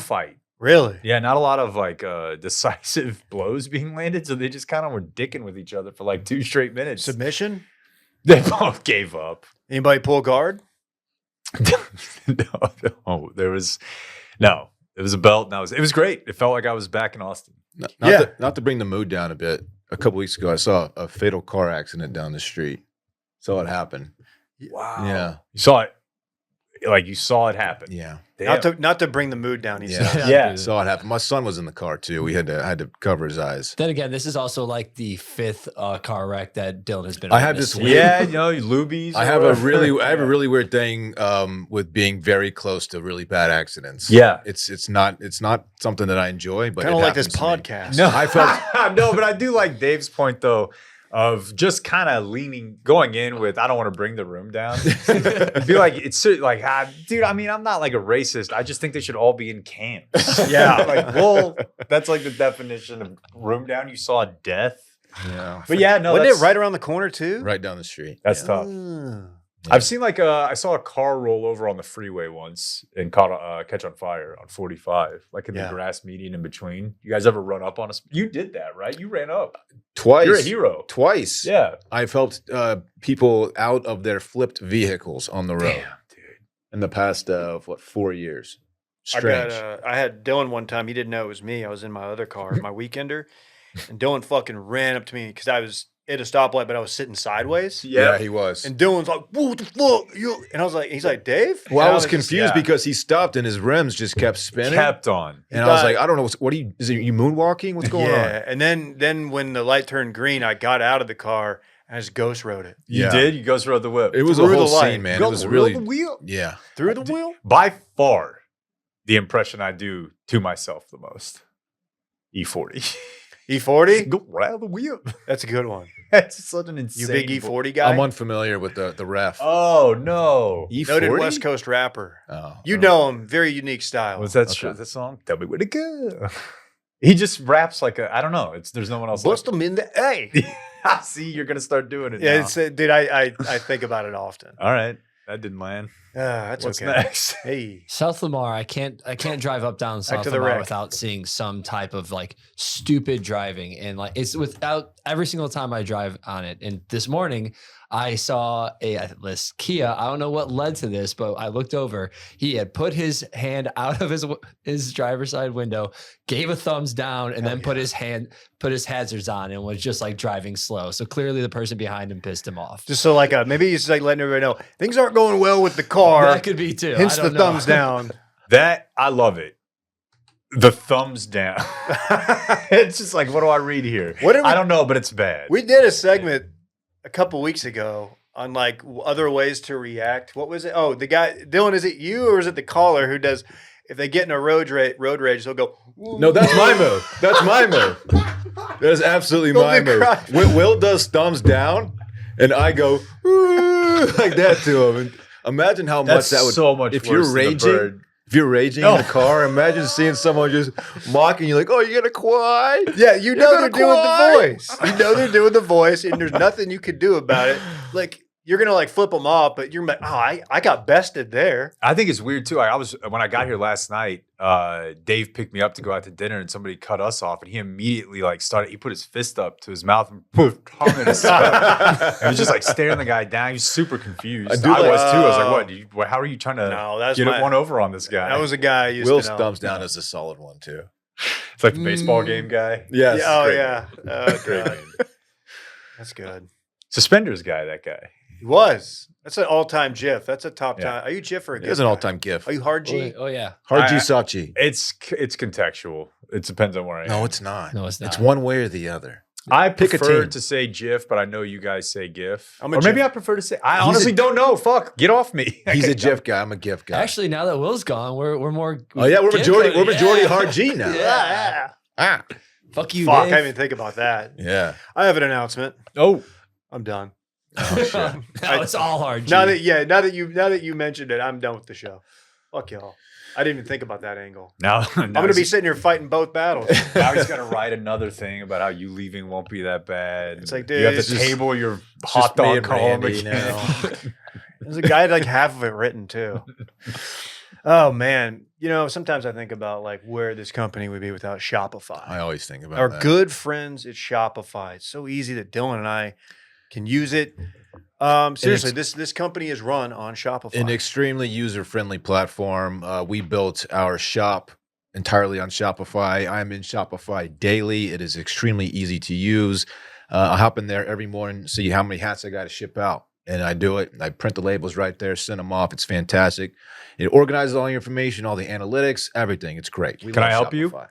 fight. Really? Yeah, not a lot of like decisive blows being landed. So they just kind of were dicking with each other for like 2 straight minutes. Submission? They both gave up. Anybody pull guard? No, it was a belt. And it was great. It felt like I was back in Austin. Not to bring the mood down a bit. A couple weeks ago, I saw a fatal car accident down the street. Saw it happen. Wow. Yeah. You saw it. Like you saw it happen. Yeah. Damn. Not to bring the mood down. He Yeah. said. Yeah. Saw it happen. My son was in the car too. We had to cover his eyes. Then again, this is also like the 5th car wreck that Dylan has been. I have this witness weird- to. Yeah, lubies. I have a really weird thing with being very close to really bad accidents. Yeah. It's not something that I enjoy, but Kind of it like this happens to me. podcast. No, I felt no, but I do like Dave's point though of just kind of going in with I don't want to bring the room down. It'd be like dude. I mean, I'm not like a racist. I just think they should all be in camps. Yeah. Like, well, that's like the definition of room down. You saw death. yeah, But yeah, no, Wasn't that's it right around the corner too? right down the street. That's Yeah. tough. Mm. I've seen I saw a car roll over on the freeway once and catch on fire on 45, like in the Yeah. grass median in between. You guys ever run up on us? You did that, right? You ran up. Twice. You're a hero. Twice. Yeah. I've helped people out of their flipped vehicles on the road Damn, dude. in the past 4 years. Strange. I had Dylan one time. He didn't know it was me. I was in my other car, my weekender, and Dylan fucking ran up to me because I was at a stoplight, but I was sitting sideways. Yeah, he was. And Dylan's like, "What the fuck?" And I was like, "He's like, Dave." Well, And I was just- confused yeah. because he stopped and his rims just kept spinning. Kept on. And I was died. like, I don't know. What are you? Is it you moonwalking? What's going Yeah, on? and then when the light turned green, I got out of the car and I just ghost rode it You Yeah. did? You guys rode the whip. It was Through a whole the light. scene, man. Go It was rode really, the wheel. yeah. through the wheel. By far, the impression I do to myself the most. E40. E40. Go ride the wheel. That's a good one. That's such an insane. You big E40 guy. I'm unfamiliar with the ref. Oh no. E40? Noted West Coast rapper. Oh, You know him. Very unique style. Was that Okay. that song? Tell me where to go. He just raps like I don't know. There's no one else. Bust them in the A. I see you're gonna start doing it. Yeah, now. it's dude. I think about it often. All right. That didn't land. That's What's okay. next? Hey, South Lamar, I can't drive up down South to the Lamar wreck. without seeing some type of like stupid driving, and like it's without every single time I drive on it. And this morning I saw this Kia. I don't know what led to this, but I looked over. He had put his hand out of his driver's side window, gave a thumbs down, and then put his hazards on and was just like driving slow. So clearly the person behind him pissed him off. just so like maybe he's like letting everybody know things aren't going well with the car. That could be too. Hence I the don't know. thumbs down. That I love it. The thumbs down. It's just like, what do I read here? What did we- I don't know, but it's bad. We did a segment a couple weeks ago on like other ways to react. What was it? Oh, the guy Dylan. Is it you or is it the caller who does? If they get in a road rage, they'll go. No, that's my move. That's my move. That is absolutely Don't my be move. crying. Will does thumbs down, and I go like that to him. And Imagine how That's much that would. so much if worse you're than the raging. bird. If you're raging in the car, imagine seeing someone just mocking you, like, "Oh, you're gonna cry." Yeah, you know they're gonna doing cry? the voice. You know they're doing the voice, and there's nothing you could do about it. Like you're gonna like flip them off, but you're like, oh, I got bested there. I think it's weird too. I was when I got here last night. Dave picked me up to go out to dinner, and somebody cut us off, and he immediately like started. He put his fist up to his mouth and put tongue in his mouth. And he was just like staring the guy down. He was super confused. I was too. I was like, "What? How are you trying to No, that's get my- one over on this guy?" That was a guy I used Will to know. thumbs down is a solid one too. It's like the baseball game guy. Yes. Yeah, oh Great yeah. Oh, God. That's good. Suspenders guy. That guy. He was. That's an all-time GIF. That's a top Yeah. time. Are you GIF or a It GIF? is an guy? all-time GIF. Are you hard G? Oh yeah. Hard G, I- soft G. It's contextual. It depends on where I am. No, it's not. No, it's not. It's one way or the other. I Pick a prefer team. to say GIF, but I know you guys say GIF. I'm a Or maybe GIF. I prefer to say. I He's honestly a- don't know. Fuck, get off me. He's a GIF guy. I'm a GIF guy. Actually, now that Will's gone, we're more. oh yeah, we're Give majority. code- We're majority yeah. hard G now. Yeah. Ah. Fuck you, Fuck, I Dave. didn't even think about that. Yeah. I have an announcement. Oh, I'm done. now it's all hard. G. Now that you mentioned it, I'm done with the show. Fuck y'all. I didn't even think about that angle. now I'm gonna be sitting here fighting both battles. Now he's gonna write another thing about how you leaving won't be that bad. It's like, you have dude, to it's just- table your It's hot just me dog and column Randy again. now. There's a guy had like half of it written too. Oh man, sometimes I think about like where this company would be without Shopify. I always think about Our that. good friends at Shopify. It's so easy that Dylan and I can use it. Seriously, this company is run on Shopify. An extremely user-friendly platform. We built our shop entirely on Shopify. I'm in Shopify daily. It is extremely easy to use. I hop in there every morning, see how many hats I got to ship out. And I do it. I print the labels right there, send them off. It's fantastic. It organizes all your information, all the analytics, everything. It's great. We Can I love help you? Shopify.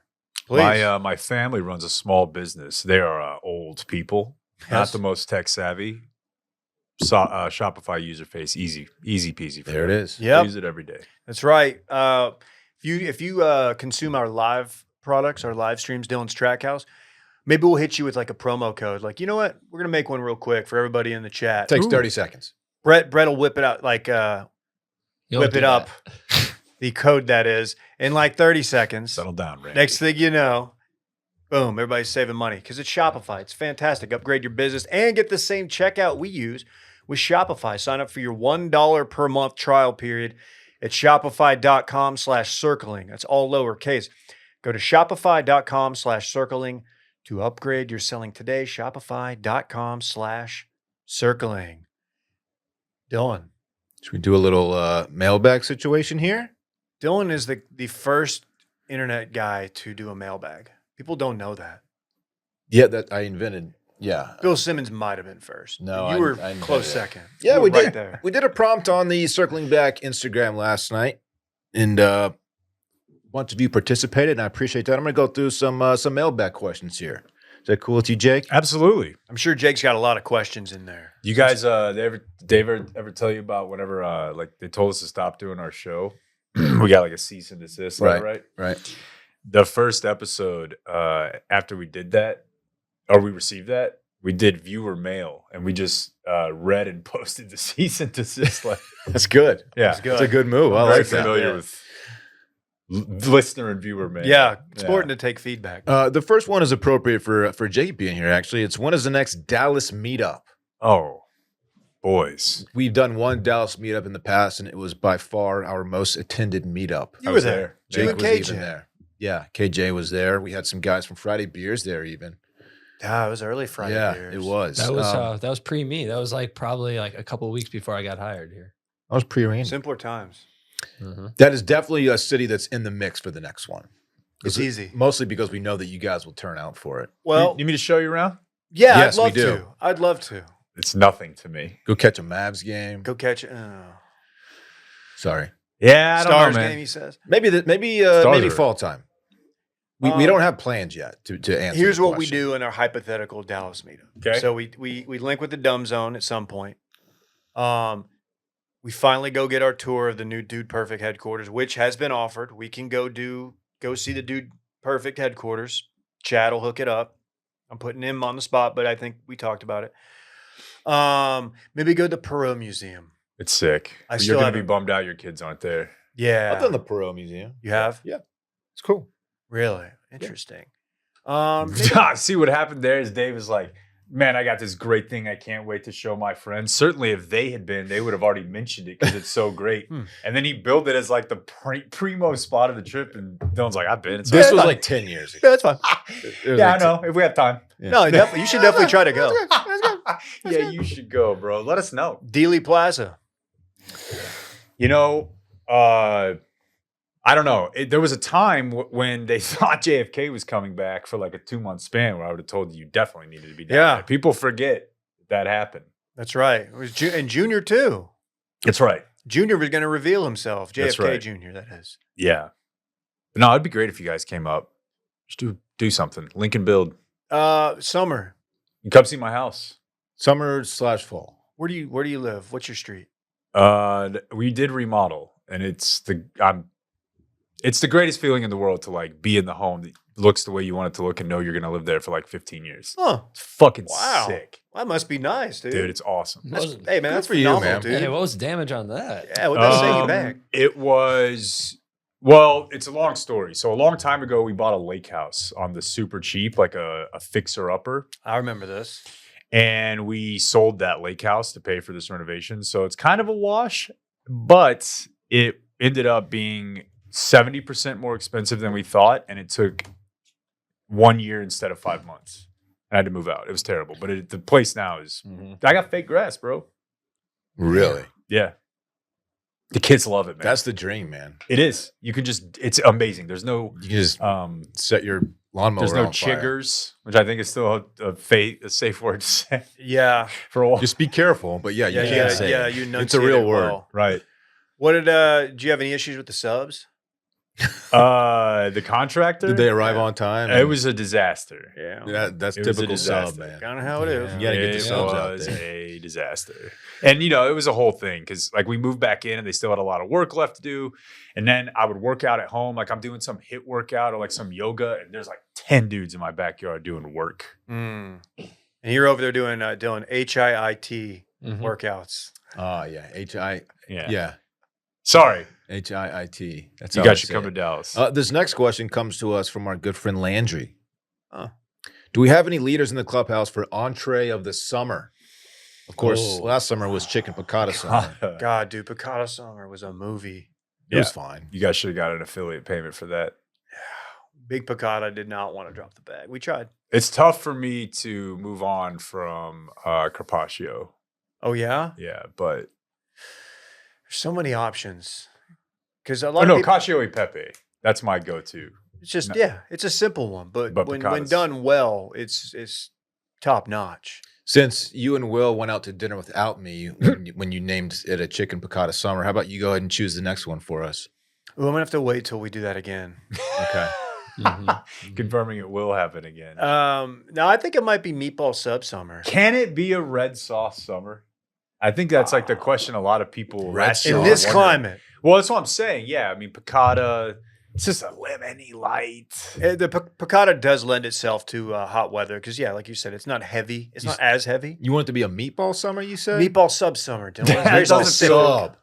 Please. My family runs a small business. They are old people, not Yes. the most tech savvy. Shopify user face, easy peasy. For There it them. is. I Yep. use it every day. That's right. If you consume our live products, our live streams, Dylan's Trackhouse, maybe we'll hit you with like a promo code. Like, you know what? We're gonna make one real quick for everybody in the chat. Takes 30 seconds. Brett will whip it out, like You'll whip do it up. The code that is in like 30 seconds. Settle down, Randy. Next thing you know, boom, everybody's saving money because it's Shopify. It's fantastic. Upgrade your business and get the same checkout we use with Shopify. Sign up for your $1 per month trial period at shopify.com/circling. That's all lowercase. Go to shopify.com/circling to upgrade your selling today. Shopify.com/circling. Dylan. Should we do a little mailbag situation here? Dylan is the first internet guy to do a mailbag. People don't know that. Yeah, that I invented. Yeah. Bill Simmons might have been first. No, you were I invented close it. second. Yeah, You we were right did. there. We did a prompt on the Circling Back Instagram last night, and a bunch of you participated, and I appreciate that. I'm going to go through some mailbag questions here. Is that cool with you, Jake? Absolutely. I'm sure Jake's got a lot of questions in there. You guys, Dave ever tell you about whenever like they told us to stop doing our show? We got like a cease and desist letter, right? Right. The first episode, after we did that, or we received that, we did viewer mail, and we just read and posted the cease and desist letter. That's good. Yeah, That's good. That's a good move. I I'm very like that. familiar Yeah. with listener and viewer mail. Yeah, it's important to take feedback. The first one is appropriate for Jake being here, actually. It's when is the next Dallas meetup? Oh, boys, We've done one Dallas meetup in the past, and it was by far our most attended meetup. You I were was there. there. You Jake and was KJ. even there. Yeah, KJ was there. We had some guys from Friday Beers there even. Yeah, it was early Friday. yeah, beers. it was. That was pre me. That was like probably like a couple of weeks before I got hired here. I was pre-arranged. Simpler times. That is definitely a city that's in the mix for the next one. It's easy. Mostly because we know that you guys will turn out for it. Well, you need me to show you around? yeah, Yes, I'd we love do. to. I'd love to. It's nothing to me. Go catch a Mavs game. Go catch it. Sorry. Yeah, I don't Stars know, man. game, he says. Maybe are- fall time. We don't have plans yet to answer. Here's the what we question. do in our hypothetical Dallas meetup. Okay. So we link with the Dumb Zone at some point. We finally go get our tour of the new Dude Perfect headquarters, which has been offered. We can go see the Dude Perfect headquarters. Chad will hook it up. I'm putting him on the spot, but I think we talked about it. Maybe go to the Perot Museum. It's sick. I But still you're going to be haven't- bummed out your kids aren't there. Yeah. I've done the Perot Museum. You have? Yeah. It's cool. Really? Interesting. See what happened there is Dave is like, man, I got this great thing I can't wait to show my friends. Certainly if they had been, they would have already mentioned it because it's so great. And then he built it as like the primo spot of the trip. And Dylan's like, I've been. It's This all was right. like 10 years ago. Yeah, that's fine. It was Yeah, I like know. If we have time. No, definitely. You should definitely try to go. Yeah, you should go, bro. Let us know. Dealey Plaza. You know, I don't know. There was a time when they thought JFK was coming back for like a 2-month span where I would have told you definitely needed to be down Yeah. there. People forget that happened. That's right. It was and Junior too. That's right. Junior was going to reveal himself. That's JFK right. Junior, that is. Yeah. No, it'd be great if you guys came up. Just do something. Lincoln build. Summer. You come see my house. Summer/fall. Where do you live? What's your street? We did remodel, and it's the greatest feeling in the world to like be in the home that looks the way you want it to look and know you're gonna live there for like 15 years. Huh. It's fucking Wow. sick. That must be nice, dude. Dude, it's awesome. Hey, man, Good that's for you, phenomenal, man. dude. Hey, what was the damage on that? Yeah, what does set you back? It was, well, it's a long story. So a long time ago, we bought a lake house on the super cheap, like a fixer-upper. I remember this. And we sold that lake house to pay for this renovation. So it's kind of a wash, but it ended up being 70% more expensive than we thought. And it took 1 year instead of 5 months. I had to move out. It was terrible. But the place now is, I got fake grass, bro. Really? Yeah. The kids love it, man. That's the dream, man. It is. You can just, it's amazing. There's no, You can just set your lawnmower there's no on fire. chiggers, which I think is still a safe word to say Yeah. for a while. Just be careful. But yeah, you Yeah, can't say it. you It's a enunciate real it word. well. Right. What did you have any issues with the subs? The contractor. Did they arrive on time? It was a disaster. Yeah. That's It was a typical sub, disaster. man. Kind of how it is. You gotta get the It subs out was there. a disaster. And, you know, it was a whole thing because, like, we moved back in and they still had a lot of work left to do. And then I would work out at home. Like, I'm doing some HIIT workout or, like, some yoga. And there's, like, 10 dudes in my backyard doing work. Mm. And you're over there doing, Dylan, HIIT Mhm. workouts. Oh, yeah. Yeah. Yeah. Sorry. HIIT. That's You how I guys should say come to it. Dallas. This next question comes to us from our good friend Landry. Oh. Do we have any leaders in the clubhouse for entree of the summer? Of course, Oh. last summer was chicken piccata summer. God, dude, Piccata Summer was a movie. It was fine. You guys should have got an affiliate payment for that. Big Piccata did not want to drop the bag. We tried. It's tough for me to move on from Carpaccio. Oh, yeah? Yeah, but There's so many options. Because a oh lot no, of people, Cacio e Pepe. That's my go-to. it's just, no. yeah, it's a simple one. But when Piccatas. done well, it's top notch. Since you and Will went out to dinner without me when you named it a chicken piccata summer, how about you go ahead and choose the next one for us? Ooh, I'm going to have to wait till we do that again. Okay. Confirming it will happen again. No, I think it might be Meatball Sub Summer. Can it be a red sauce summer? I think that's like the question a lot of people Red last year In were this wondering. climate, Well, that's what I'm saying. Yeah, I mean piccata. It's just a lemony light. the piccata does lend itself to hot weather because, yeah, like you said, it's not heavy. It's not as heavy. You want it to be a meatball summer, you said? Meatball Sub Summer. Dylan. It's very Meatball specific. sub.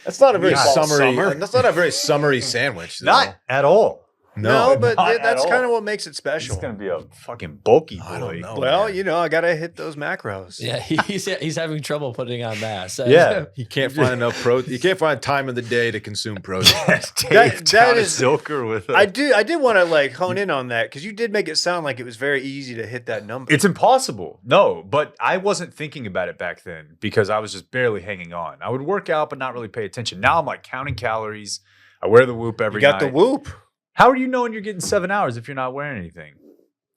That's not a very Meatball summery. summer. That's not a very summery sandwich. though. Not at all. No, but not at that's all. kind of what makes it It's special. gonna be a fucking bulky boy. I don't know. Well, man. you know, I gotta hit those macros. Yeah, he's having trouble putting on mass. Yeah. He can't find enough protein. He can't find time of the day to consume protein. that is- Silker with I did want to like hone in on that because you did make it sound like it was very easy to hit that number. It's impossible. No, but I wasn't thinking about it back then because I was just barely hanging on. I would work out but not really pay attention. Now I'm like counting calories. I wear the Whoop every you got night. the Whoop. How are you knowing you're getting 7 hours if you're not wearing anything?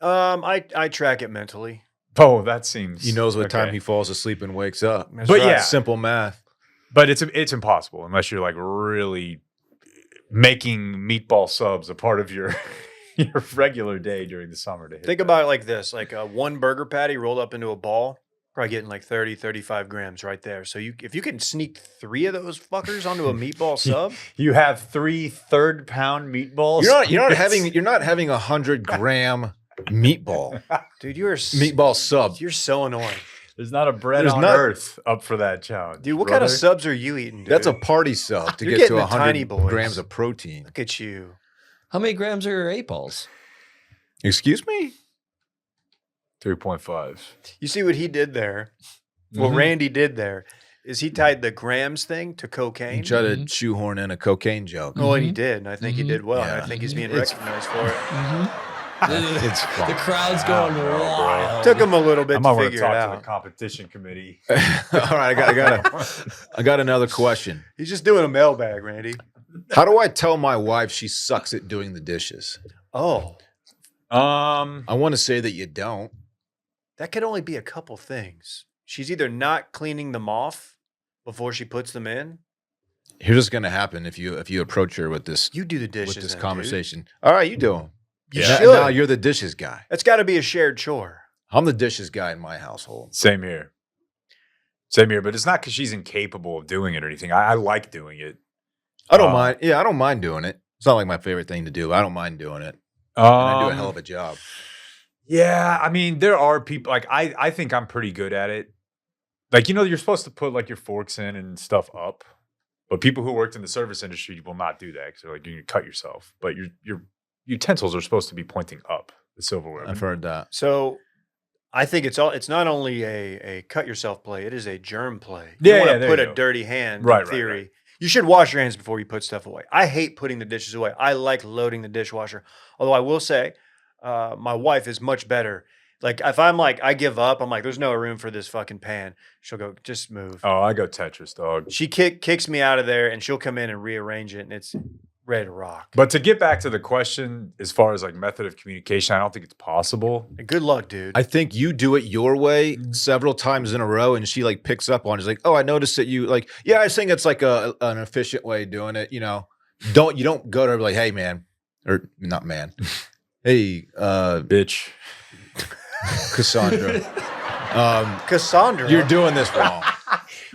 I track it mentally. Oh, that seems. He knows what time okay. he falls asleep and wakes up. That's But right. yeah. Simple math. But it's impossible unless you're like really making meatball subs a part of your your regular day during the summer to hit Think that. about it like this: like one burger patty rolled up into a ball, probably getting like 30, 35 grams right there. So if you can sneak 3 of those fuckers onto a meatball sub, You have 3 third-pound meatballs. You're not having 100 gram meatball. dude, you are Meatball sub. You're so annoying. There's not a bread There's on not- earth up for that challenge. Dude, what kind of brother. subs are you eating, dude? That's a party sub to You're get to getting the tiny 100 boys. grams of protein. Look at you. How many grams are 8 balls? Excuse me? 3.5. You see what he did there? What Randy did there is he tied the grams thing to He cocaine. tried to shoehorn in a cocaine joke. Oh, and he did. And I think he did well. And I Yeah. think he's being It's- recognized for it. It's fun. The crowd's going wild. Took him a little bit I might to want to figure it talk to the out. competition committee. All right, I got another question. He's just doing a mailbag, Randy. How do I tell my wife she sucks at doing the dishes? Oh, Um, I want to say that you don't. that could only be a couple things. She's either not cleaning them off before she puts them in. Here's what's going to happen if you approach her with this You do the dishes. with this then, conversation. All right, you do them. You Now- should. Now you're the dishes guy. Dude. That's got to be a shared chore. I'm the dishes guy in my household. same here. Same here, but it's not because she's incapable of doing it or anything. I like doing it. I don't mind. Yeah, I don't mind doing it. It's not like my favorite thing to do. I don't mind doing it. And I do a hell of a job. Yeah, I mean, there are people like I think I'm pretty good at it. Like, you know, you're supposed to put like your forks in and stuff up, but people who worked in the service industry will not do that because they're like, you can cut yourself. But your utensils are supposed to be pointing up, the silverware. I've heard that. So I think it's not only a cut yourself play, it is a germ play. Yeah, you don't yeah, want to there put you a go. dirty hand Right, in right, theory. right. You should wash your hands before you put stuff away. I hate putting the dishes away. I like loading the dishwasher. Although I will say, my wife is much better. Like if I'm like, I give up, I'm like, there's no room for this fucking pan. She'll go, just move. Oh, I go Tetris, dog. She kicks me out of there and she'll come in and rearrange it and it's ready to rock. But to get back to the question, as far as like method of communication, I don't think it's possible. And good luck, dude. I think you do it your way several times in a row, and she like picks up on it. She's like, "Oh, I noticed that you like." Yeah, I think it's like an efficient way of doing it. You know, you don't go to her like, "Hey, man," or not man. Hey, Bitch. Cassandra. Cassandra. You're doing this wrong.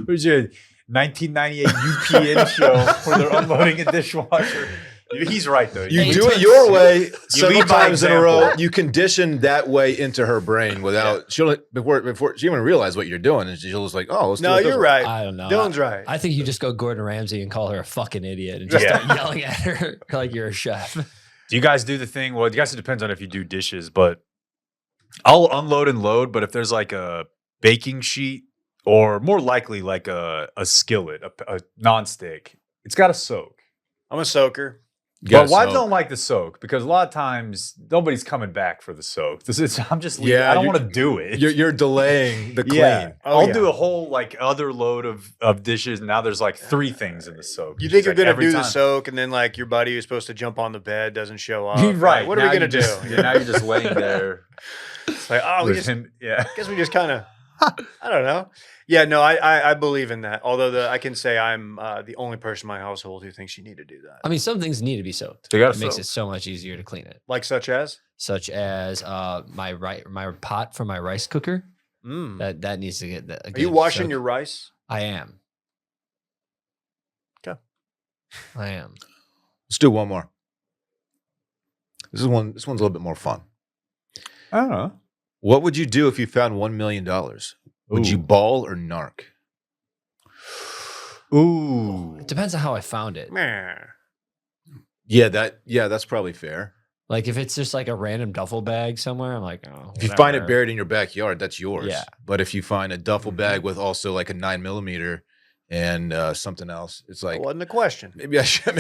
Where's your 1998 UPN show where they're unloading a dishwasher? He's right, though. You Hey, do Toots. it your way several lead by times in a row. example. You condition that way into her brain without she'll before she even realize what you're doing, and she'll just like, "Oh, let's do No, it this you're way." right. I don't know. Dylan's right. I think you just go Gordon Ramsay and call her a fucking idiot and just Yeah. start yelling at her like you're a chef. Do you guys do the thing? Well, I guess it depends on if you do dishes, but I'll unload and load. But if there's like a baking sheet or more likely like a skillet, a nonstick, it's got to soak. I'm a soaker. You gotta But wives soak. don't like the soak because a lot of times nobody's coming back for the soak. I'm just leaving. Yeah, I don't you're- want to do it. You're delaying the clean. Yeah. Oh, I'll yeah. do a whole like other load of dishes. And now there's like 3 things in the soak. You It's think just, you're like, gonna every do the time. soak, and then like your buddy who's supposed to jump on the bed doesn't show up. Right. What are we now gonna you do? just- yeah, now you're just laying there. It's like, oh, we with just him. Yeah. guess we just kind of, I don't know. Yeah, no, I believe in that. Although I can say I'm the only person in my household who thinks you need to do that. I mean, some things need to be soaked. They gotta It makes soak. it so much easier to clean it. Like such as, Such as my pot for my rice cooker. mm. That needs to get. Are you washing your rice? I am. Okay. I am. Let's do one more. This one's a little bit more fun. I don't know. What would you do if you found $1 million? Would you Ooh. ball or narc? Ooh. It depends on how I found it. Meh. Yeah, that's probably fair. Like if it's just like a random duffel bag somewhere, I'm like, oh. If you whatever. find it buried in your backyard, that's yours. Yeah. But if you find a duffel bag with also like a 9mm and something else, it's like That wasn't the question. maybe I shouldn't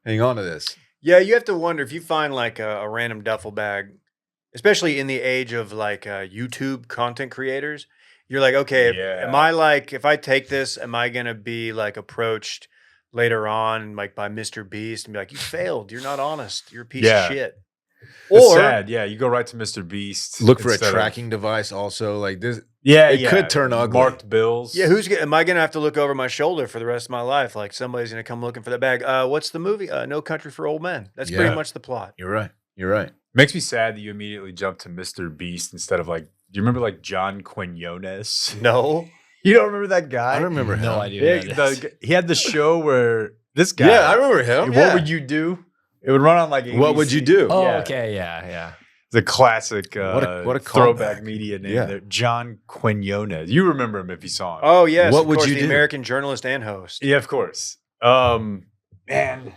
hang on to this. Yeah, you have to wonder if you find like a random duffel bag, especially in the age of like YouTube content creators. You're like, okay, Yeah. am I like, if I take this, am I gonna be like approached later on like by Mr. Beast and be like, you failed, you're not honest, you're a piece Yeah. of shit. It's Or sad. Yeah, you go right to Mr. Beast. Look for a instead of- tracking device also. Like this, Yeah, It could turn ugly. Marked bills. yeah, am I gonna have to look over my shoulder for the rest of my life? Like somebody's gonna come looking for the bag. What's the movie? No Country for Old Men. That's Yeah. pretty much the plot. you're right. You're right. Makes me sad that you immediately jump to Mr. Beast instead of like, do you remember like John Quinones? No. You don't remember that guy? I remember him. No idea. Yeah, who that is. he had the show where this guy. Yeah, I remember him. What would you do? It would run on like. What would you ABC. do? Oh, Yeah. okay, yeah. The classic what a throwback callback. media name Yeah. there. John Quinones. You remember him if you saw him. Oh yes, What of would course, you the do? American journalist and host. Yeah, of course. Man,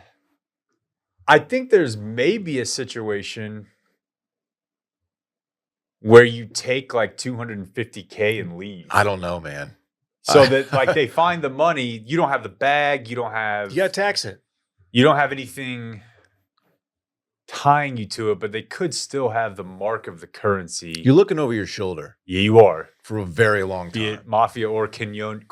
I think there's maybe a situation where you take like $250K and leave. I don't know, man. So that like they find the money, you don't have the bag, you don't have You got to tax it. anything tying you to it, but they could still have the mark of the currency. You're looking over your shoulder Yeah, you are. for a very long Be time. it Mafia or Quinones.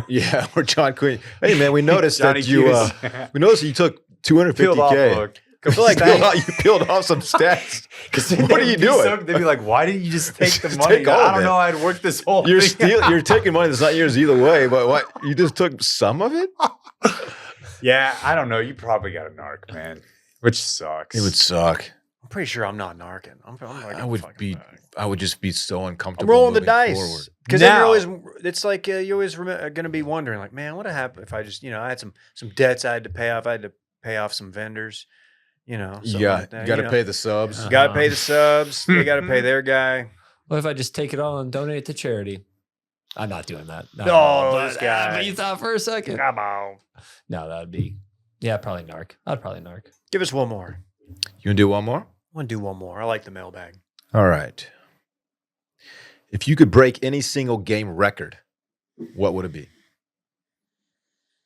Yeah, or John Quinn. Hey, man, we noticed Johnny that you. Cunis. We noticed you took Peeled off $250K. a couple Like stats. you peeled off some stats. What are you doing? They'd be like, "Why didn't you just take the Just money?" take all I of don't it. know. I'd work this whole You're thing. you're taking money that's not yours either way. But what? You just took some of it? Yeah, I don't know. You probably got a narc, man, which sucks. It would suck. I'm pretty sure I'm not narking. I'm not I would fucking be. bag. I would just be so I'm uncomfortable. rolling the moving dice forward. because then you're Now- always. It's like you're always going to be wondering, like, man, what would happen if I just, I had some debts I had to pay off. I had to pay off some vendors, something You like that. got to pay the subs. You got to pay the subs. They got to pay their guy. What if I just take it all and donate it to charity? I'm not doing that. No, Oh, this guy. But you thought for a second. Come on, No, that would be, probably narc. I'd probably narc. give us one more. You want to do one more? I want to do one more. I like the mailbag. All right. If you could break any single game record, what would it be?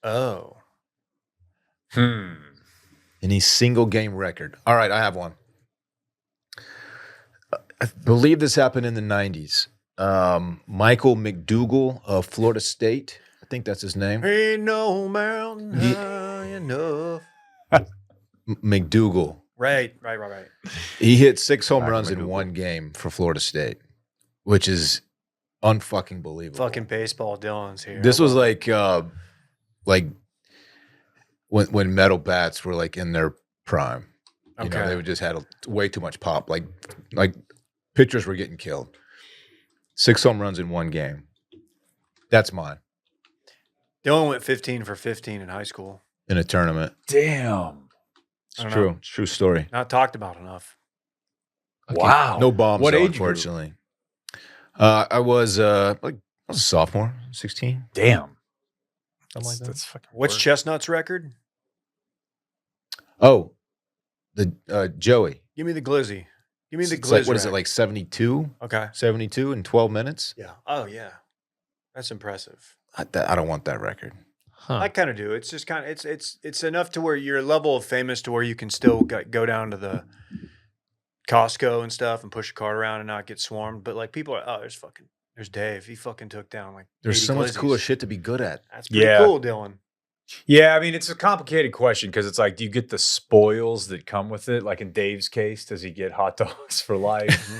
Oh, Any single game record. All right, I have one. I believe this happened in the 90s. Michael McDougal of Florida State. I think that's his name. ain't no mountain high enough. McDougal. Right. He hit 6 home Michael runs in McDougal. one game for Florida State, which is unfucking believable. Fucking baseball, Dylan's here. This was like when metal bats were like in their prime. You know, Okay. they would just had way too much pop. Like pitchers were getting killed. 6 home runs in one game. That's mine Dylan went 15 for 15 in high school. in a tournament. Damn. I It's don't true. know. It's a true story. Not talked about enough. Wow. No bombs, What though, age group? unfortunately. I was I was a sophomore, 16. Damn. Something like that. That's fucking. What's work. Chestnut's record? Oh, the Joey. Give me the glizzy. Give me the It's like, glizzy. what is it, like 72? Okay. 72 in 12 minutes? Yeah. Oh, yeah. That's impressive. I don't want that record. Huh. I kind of do. It's just kind of it's enough to where you're a level of famous to where you can still go down to the Costco and stuff and push a cart around and not get swarmed. But like people are, there's Dave. He fucking took down like There's 80 so much glizzies. cooler shit to be good at. That's pretty Yeah. cool, Dylan. Yeah, I mean, it's a complicated question because it's like, do you get the spoils that come with it? Like in Dave's case, does he get hot dogs for life?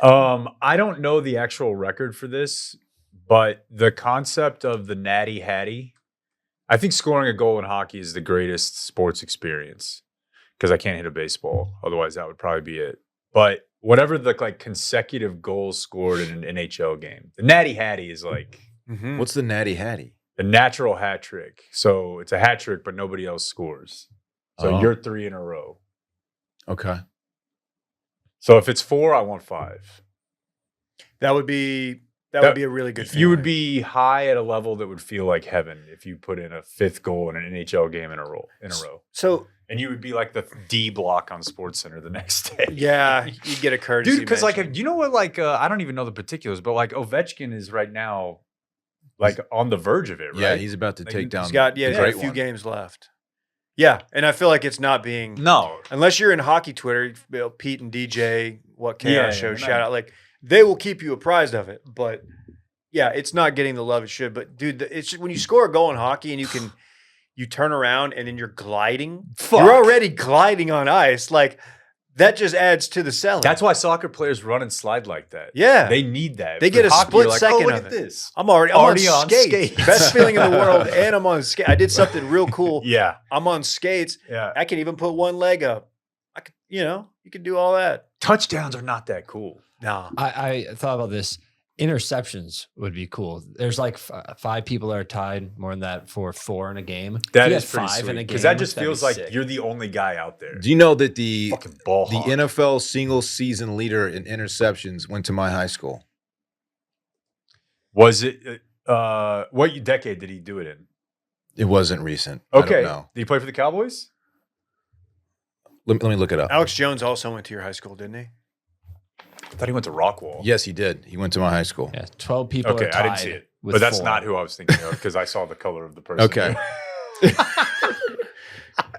I don't know the actual record for this, but the concept of the natty hattie, I think scoring a goal in hockey is the greatest sports experience because I can't hit a baseball. Otherwise, that would probably be it. But whatever the like consecutive goals scored in an NHL game, the natty hattie is like What's the natty hattie? the natural hat trick. So it's a hat trick, but nobody else scores. So Oh. you're 3 in a row. Okay. So if it's 4, I want 5. That would be That- would be a really good. You would feeling. be high at a level that would feel like heaven if you put in a 5th goal in an NHL game in a row. So And you would be like the D block on SportsCenter the next day. yeah, you get a courtesy. Dude, because like, mention. you know what, like, I don't even know the particulars, but like Ovechkin is right now like on the verge of it, right? Yeah, he's about to Like, take he's down. he's got the he's got a great few one. games left. Yeah, and I feel like it's not being No. unless you're in hockey Twitter, Pete and DJ, what chaos Yeah, show, yeah, shout no. out, like they will keep you apprised of it. But yeah, it's not getting the love it should. But dude, it's just, when you score a goal in hockey and you turn around and then you're gliding, Fuck. you're already gliding on ice. Like that just adds to the selling. That's why soccer players run and slide like that. Yeah. They need that. They For get a hockey, split you're like, second oh, look of at it. this. I'm already on on skates. skates. Best feeling in the world, and I'm on skates. I did something real cool. Yeah. I'm on skates. Yeah. I can even put one leg up. I could, you can do all that. Touchdowns are not that cool. No. I thought about this. interceptions would be cool. There's like 5 people that are tied more than that for 4 in a game. That If is you had pretty 5 in a sweet game, because that just that'd be feels like sick. you're the only guy out there. Do you know that the Fucking ball hawk. NFL single season leader in interceptions went to my high school? Was it? What decade did he do it in? It wasn't recent. Okay. I don't know. Did he play for the Cowboys? Let me look it up. Alex Jones also went to your high school, didn't he? I thought he went to Rockwall. Yes, he did. He went to my high school. Yeah, 12 people Okay, are tied I didn't see it, with but that's 4. not who I was thinking of because I saw the color of the person. Okay.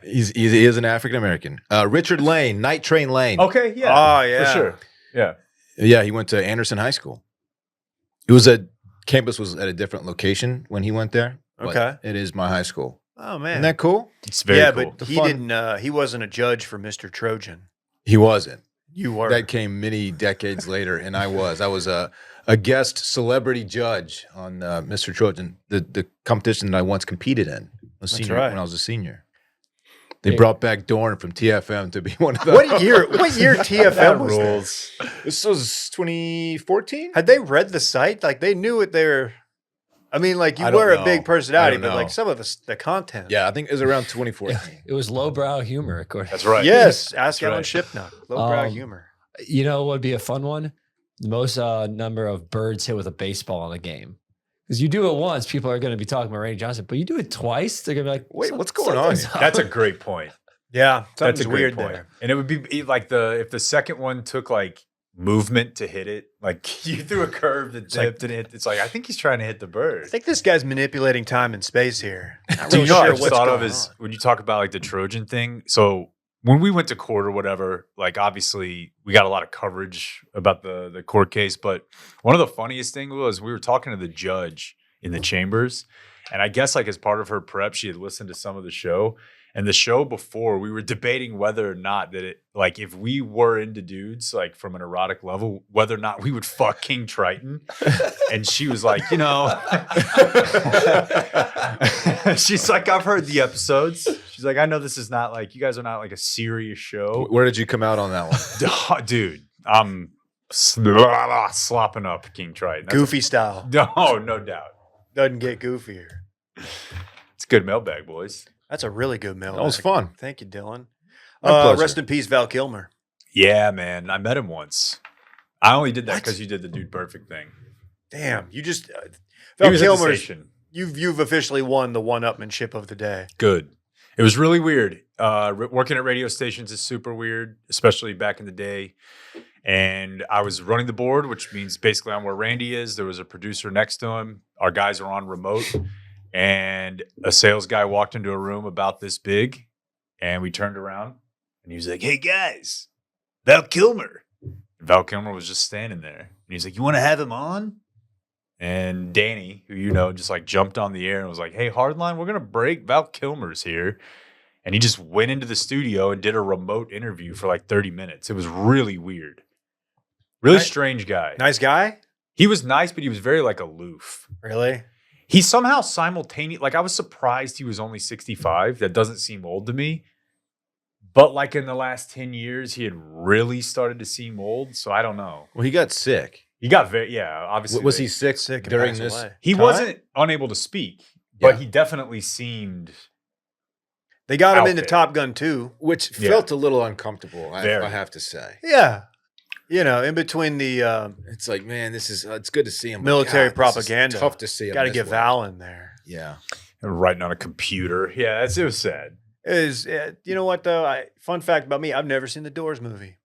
He is an African American. Richard Lane, Night Train Lane. Okay. Yeah. Oh, yeah. For sure. Yeah. Yeah, he went to Anderson High School. Campus was at a different location when he went there. but Okay. it is my high school. Oh, man. Isn't that cool? It's very yeah, cool. but he didn't. He wasn't a judge for Mr. Trojan. He wasn't. You were. That came many decades later, and I was. I was a guest celebrity judge on Mr. Trojan, the competition that I once competed in. right. When I was a senior. They brought back Dorn from TFM to be one of the. What year TFM was rules. This was 2014. Had they read the site? Like they knew what they were. I mean, like you I don't were a know. big personality, I don't but know. like some of the content. Yeah, I think it was around 2014. It was lowbrow humor, according. That's right. Yes. Ask That's Alan right. Shipnuck. Lowbrow Um, humor. You know what would be a fun one? The most number of birds hit with a baseball in a game. Because you do it once, people are going to be talking about Randy Johnson, but you do it twice, they're going to be like, Wait, what's going on something's here?" up. That's a great point. Yeah, That's something's a great weird point. there. And it would be like if the second one took like movement to hit it, like you threw a curve that dipped and it's like I think he's trying to hit the bird. I think this guy's manipulating time and space here. Not Do you really know what I sure just what's thought of going is on. when you talk about like the Trojan thing. So when we went to court or whatever, like obviously we got a lot of coverage about the court case, but one of the funniest things was we were talking to the judge in the chambers, and I guess like as part of her prep, she had listened to some of the show. And the show before, we were debating whether or not that it, like, if we were into dudes, like, from an erotic level, whether or not we would fuck King Triton. And she was like, you know, she's like, I've heard the episodes. She's like, I know this is not like, you guys are not like a serious show. Where did you come out on that one? Dude, I'm slopping up King Triton. That's Goofy style. no doubt. Doesn't get goofier. It's a good mailbag, boys. That's a really good mail. That was fun. Thank you, Dylan. My pleasure. Rest in peace, Val Kilmer. Yeah, man. I met him once. I only did that What? because you did the Dude Perfect thing. Damn, you just He Val was at the Kilmer's. station. You've officially won the one-upmanship of the day. Good. It was really weird. Working at radio stations is super weird, especially back in the day. And I was running the board, which means basically I'm where Randy is. There was a producer next to him. Our guys are on remote. And a sales guy walked into a room about this big. And we turned around. And he was like, hey, guys, Val Kilmer. And Val Kilmer was just standing there. And he's like, you want to have him on? And Danny, who you know, just like jumped on the air and was like, hey, Hardline, we're going to break. Val Kilmer's here. And he just went into the studio and did a remote interview for like 30 minutes. It was really weird. Really Nice- strange guy. Nice guy. He was nice, but he was very like aloof. Really? He somehow simultaneously, like I was surprised he was only 65. That doesn't seem old to me. But like in the last 10 years, he had really started to seem old. So I don't know. Well, he got sick. He got very, yeah, obviously. Was he sick, Sick and during passed this? away. He time? wasn't unable to speak, but Yeah. he definitely seemed. They got him Out into there. Top Gun 2. Which Yeah. felt a little uncomfortable, I Very. have to say. Yeah. You know, in between the It's like, man, this is it's good to see him. but military God, this is propaganda. tough to see him. got to this get way. Val in there. Yeah. Writing on a computer. Yeah, it was sad. You know what though? Fun fact about me: I've never seen the Doors movie.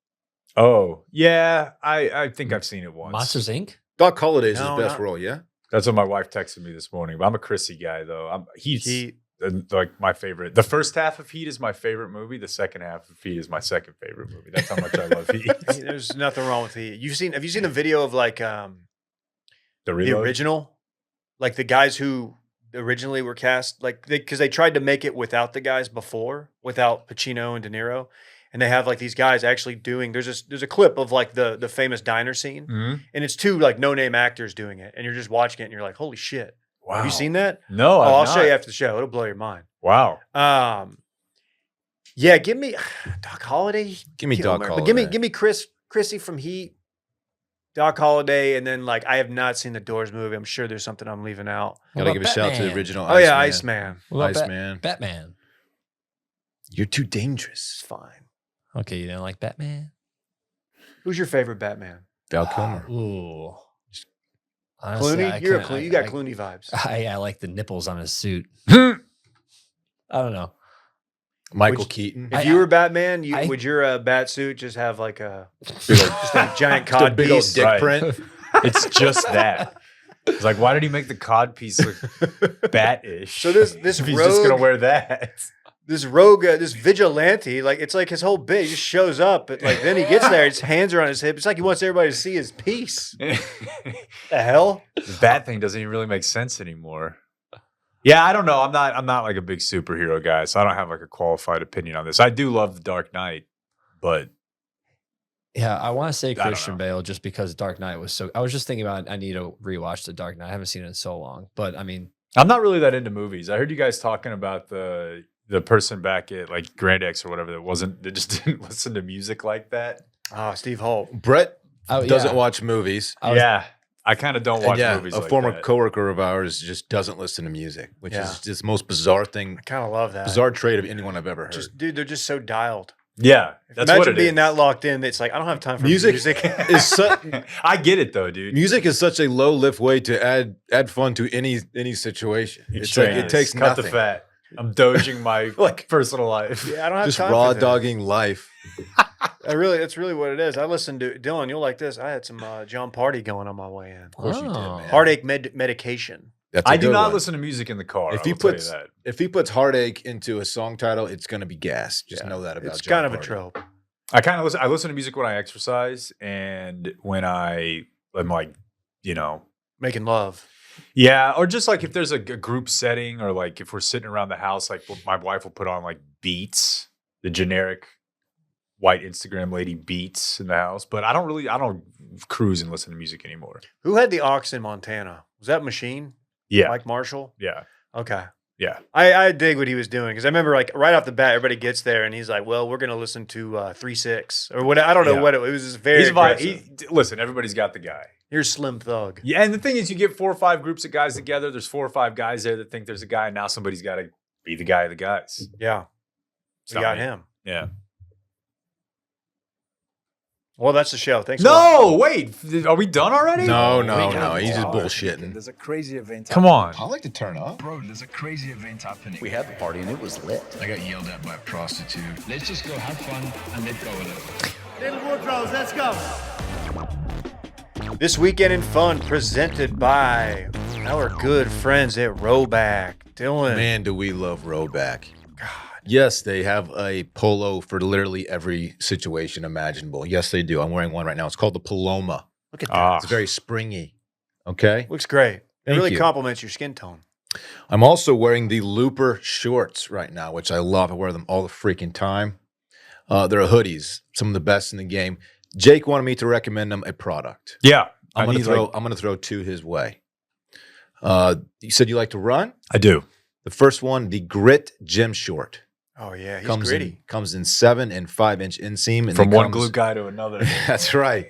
Oh, yeah. I think I've seen it once. Monsters Inc. Doc Holliday's No, his best not- role, yeah? That's what my wife texted me this morning. But I'm a Chrissy guy, though. He's He, like my favorite. The first half of Heat is my favorite movie. The second half of Heat is my second favorite movie. That's how much I love Heat. there's nothing wrong with he. Have you seen the video of like The the Reload? original, like the guys who originally were cast, like because they tried to make it without the guys before, without Pacino and De Niro, and they have like these guys actually doing. There's a clip of like the famous diner scene, Mhm. and it's two like no name actors doing it, and you're just watching it, and you're like, holy shit, Wow. have you seen that? No, Oh, I'll I've show you not. after the show. It'll blow your mind. Wow. Yeah, give me Doc Holliday. Give me Doc Kilmer, Holliday. but give me Chrissy from Heat. Doc Holliday, and then like I have not seen the Doors movie. I'm sure there's something I'm leaving out. Gotta about give a shout to the Batman? original. Oh yeah, Iceman. Iceman. What about Iceman. Batman. You're too dangerous. It's fine. Okay, you don't like Batman? Who's your favorite Batman? Val Kilmer. Ooh. Honestly, Clooney? You got Clooney vibes. I like the nipples on his suit. I don't know. Michael Keaton. If you were Batman, I- would your bat suit just have like a Big old- just a giant just a cod big old piece? dick Right. print. It's just that. It's like, why did he make the cod piece look bat-ish? So this if he's just gonna rogue- wear that. This rogue, this vigilante, like it's like his whole bit. He just shows up, but like then he gets there, his hands are on his hip. It's like he wants everybody to see his piece. The hell? The bat thing doesn't even really make sense anymore. Yeah, I don't know. I'm not like a big superhero guy, so I don't have like a qualified opinion on this. I do love The Dark Knight, but Yeah, I want to say don't Christian know. Bale just because Dark Knight was so. I was just thinking about I need to rewatch The Dark Knight. I haven't seen it in so long, but I mean, I'm not really that into movies. I heard you guys talking about the person back at like Grand X or whatever that just didn't listen to music like that. Oh, Steve Holt. Brett Oh, doesn't yeah. watch movies. I was- Yeah, I kind of don't And watch yeah, movies. a like former that. coworker of ours just doesn't listen to music, which Yeah. is just the most bizarre thing, I kind of love that. bizarre trait of anyone I've ever heard. Just dude, they're just so dialed. Yeah, that's Imagine what it being is. that locked in. It's like I don't have time for Music music. is such I get it though, dude. music is such a low lift way to add fun to any situation. It's like it takes cut nothing. the fat. I'm doging my Like- personal life. Yeah, I don't have Just time raw for this. dogging life. That's really what it is. I listened to Dylan. You'll like this. I had some John Party going on my way in. Of course you did, Oh. man. Heartache medication. That's a I do good not one. listen to music in the car. If I he will tell you puts that. if he puts heartache into a song title, it's going to be gas. Just Yeah. know that about It's John kind of a Party. trope. I kind of listen. I listen to music when I exercise and when I'm like, Making love. yeah, or just like if there's a group setting or like if we're sitting around the house, like my wife will put on like beats, the generic white Instagram lady beats in the house. But I don't cruise and listen to music anymore. Who had the aux in Montana? Was that Machine? Yeah, Mike Marshall? yeah, Okay. yeah. I dig what he was doing because I remember like right off the bat, everybody gets there and he's like, "Well, we're gonna listen to 3-6 or what? I don't know Yeah. what it was. Just very He's aggressive. listen, everybody's got the guy. Here's Slim Thug. Yeah, and the thing is, you get 4 or 5 groups of guys together. There's 4 or 5 guys there that think there's a guy, and now somebody's got to be the guy of the guys. Yeah, It's we not got me. him. Yeah. Well, that's the show. Thanks. a lot. No, wait. Are we done already? No, We no, got no. He's just more. bullshitting. There's a crazy event. Come on. I like to turn up. Bro, there's a crazy event happening. We had the party and it was lit. I got yelled at by a prostitute. Let's just go have fun and let go of it. This weekend in fun presented by our good friends at Rowback. Dylan. Man, do we love Rowback. Yes, they have a polo for literally every situation imaginable. Yes, they do. I'm wearing one right now. It's called the Paloma. Look at that. Ah, It's very springy. Okay. Looks great. It Thank really you. complements your skin tone. I'm also wearing the Looper shorts right now, which I love. I wear them all the freaking time. They're hoodies, some of the best in the game. Jake wanted me to recommend them a product. yeah. I'm I gonna throw 2 his way. You said you like to run. I do. The first one, the Grit Gym Short, Oh yeah, he's comes gritty. in 7 and 5-inch inseam. And From it one comes- glue guy to another. That's right.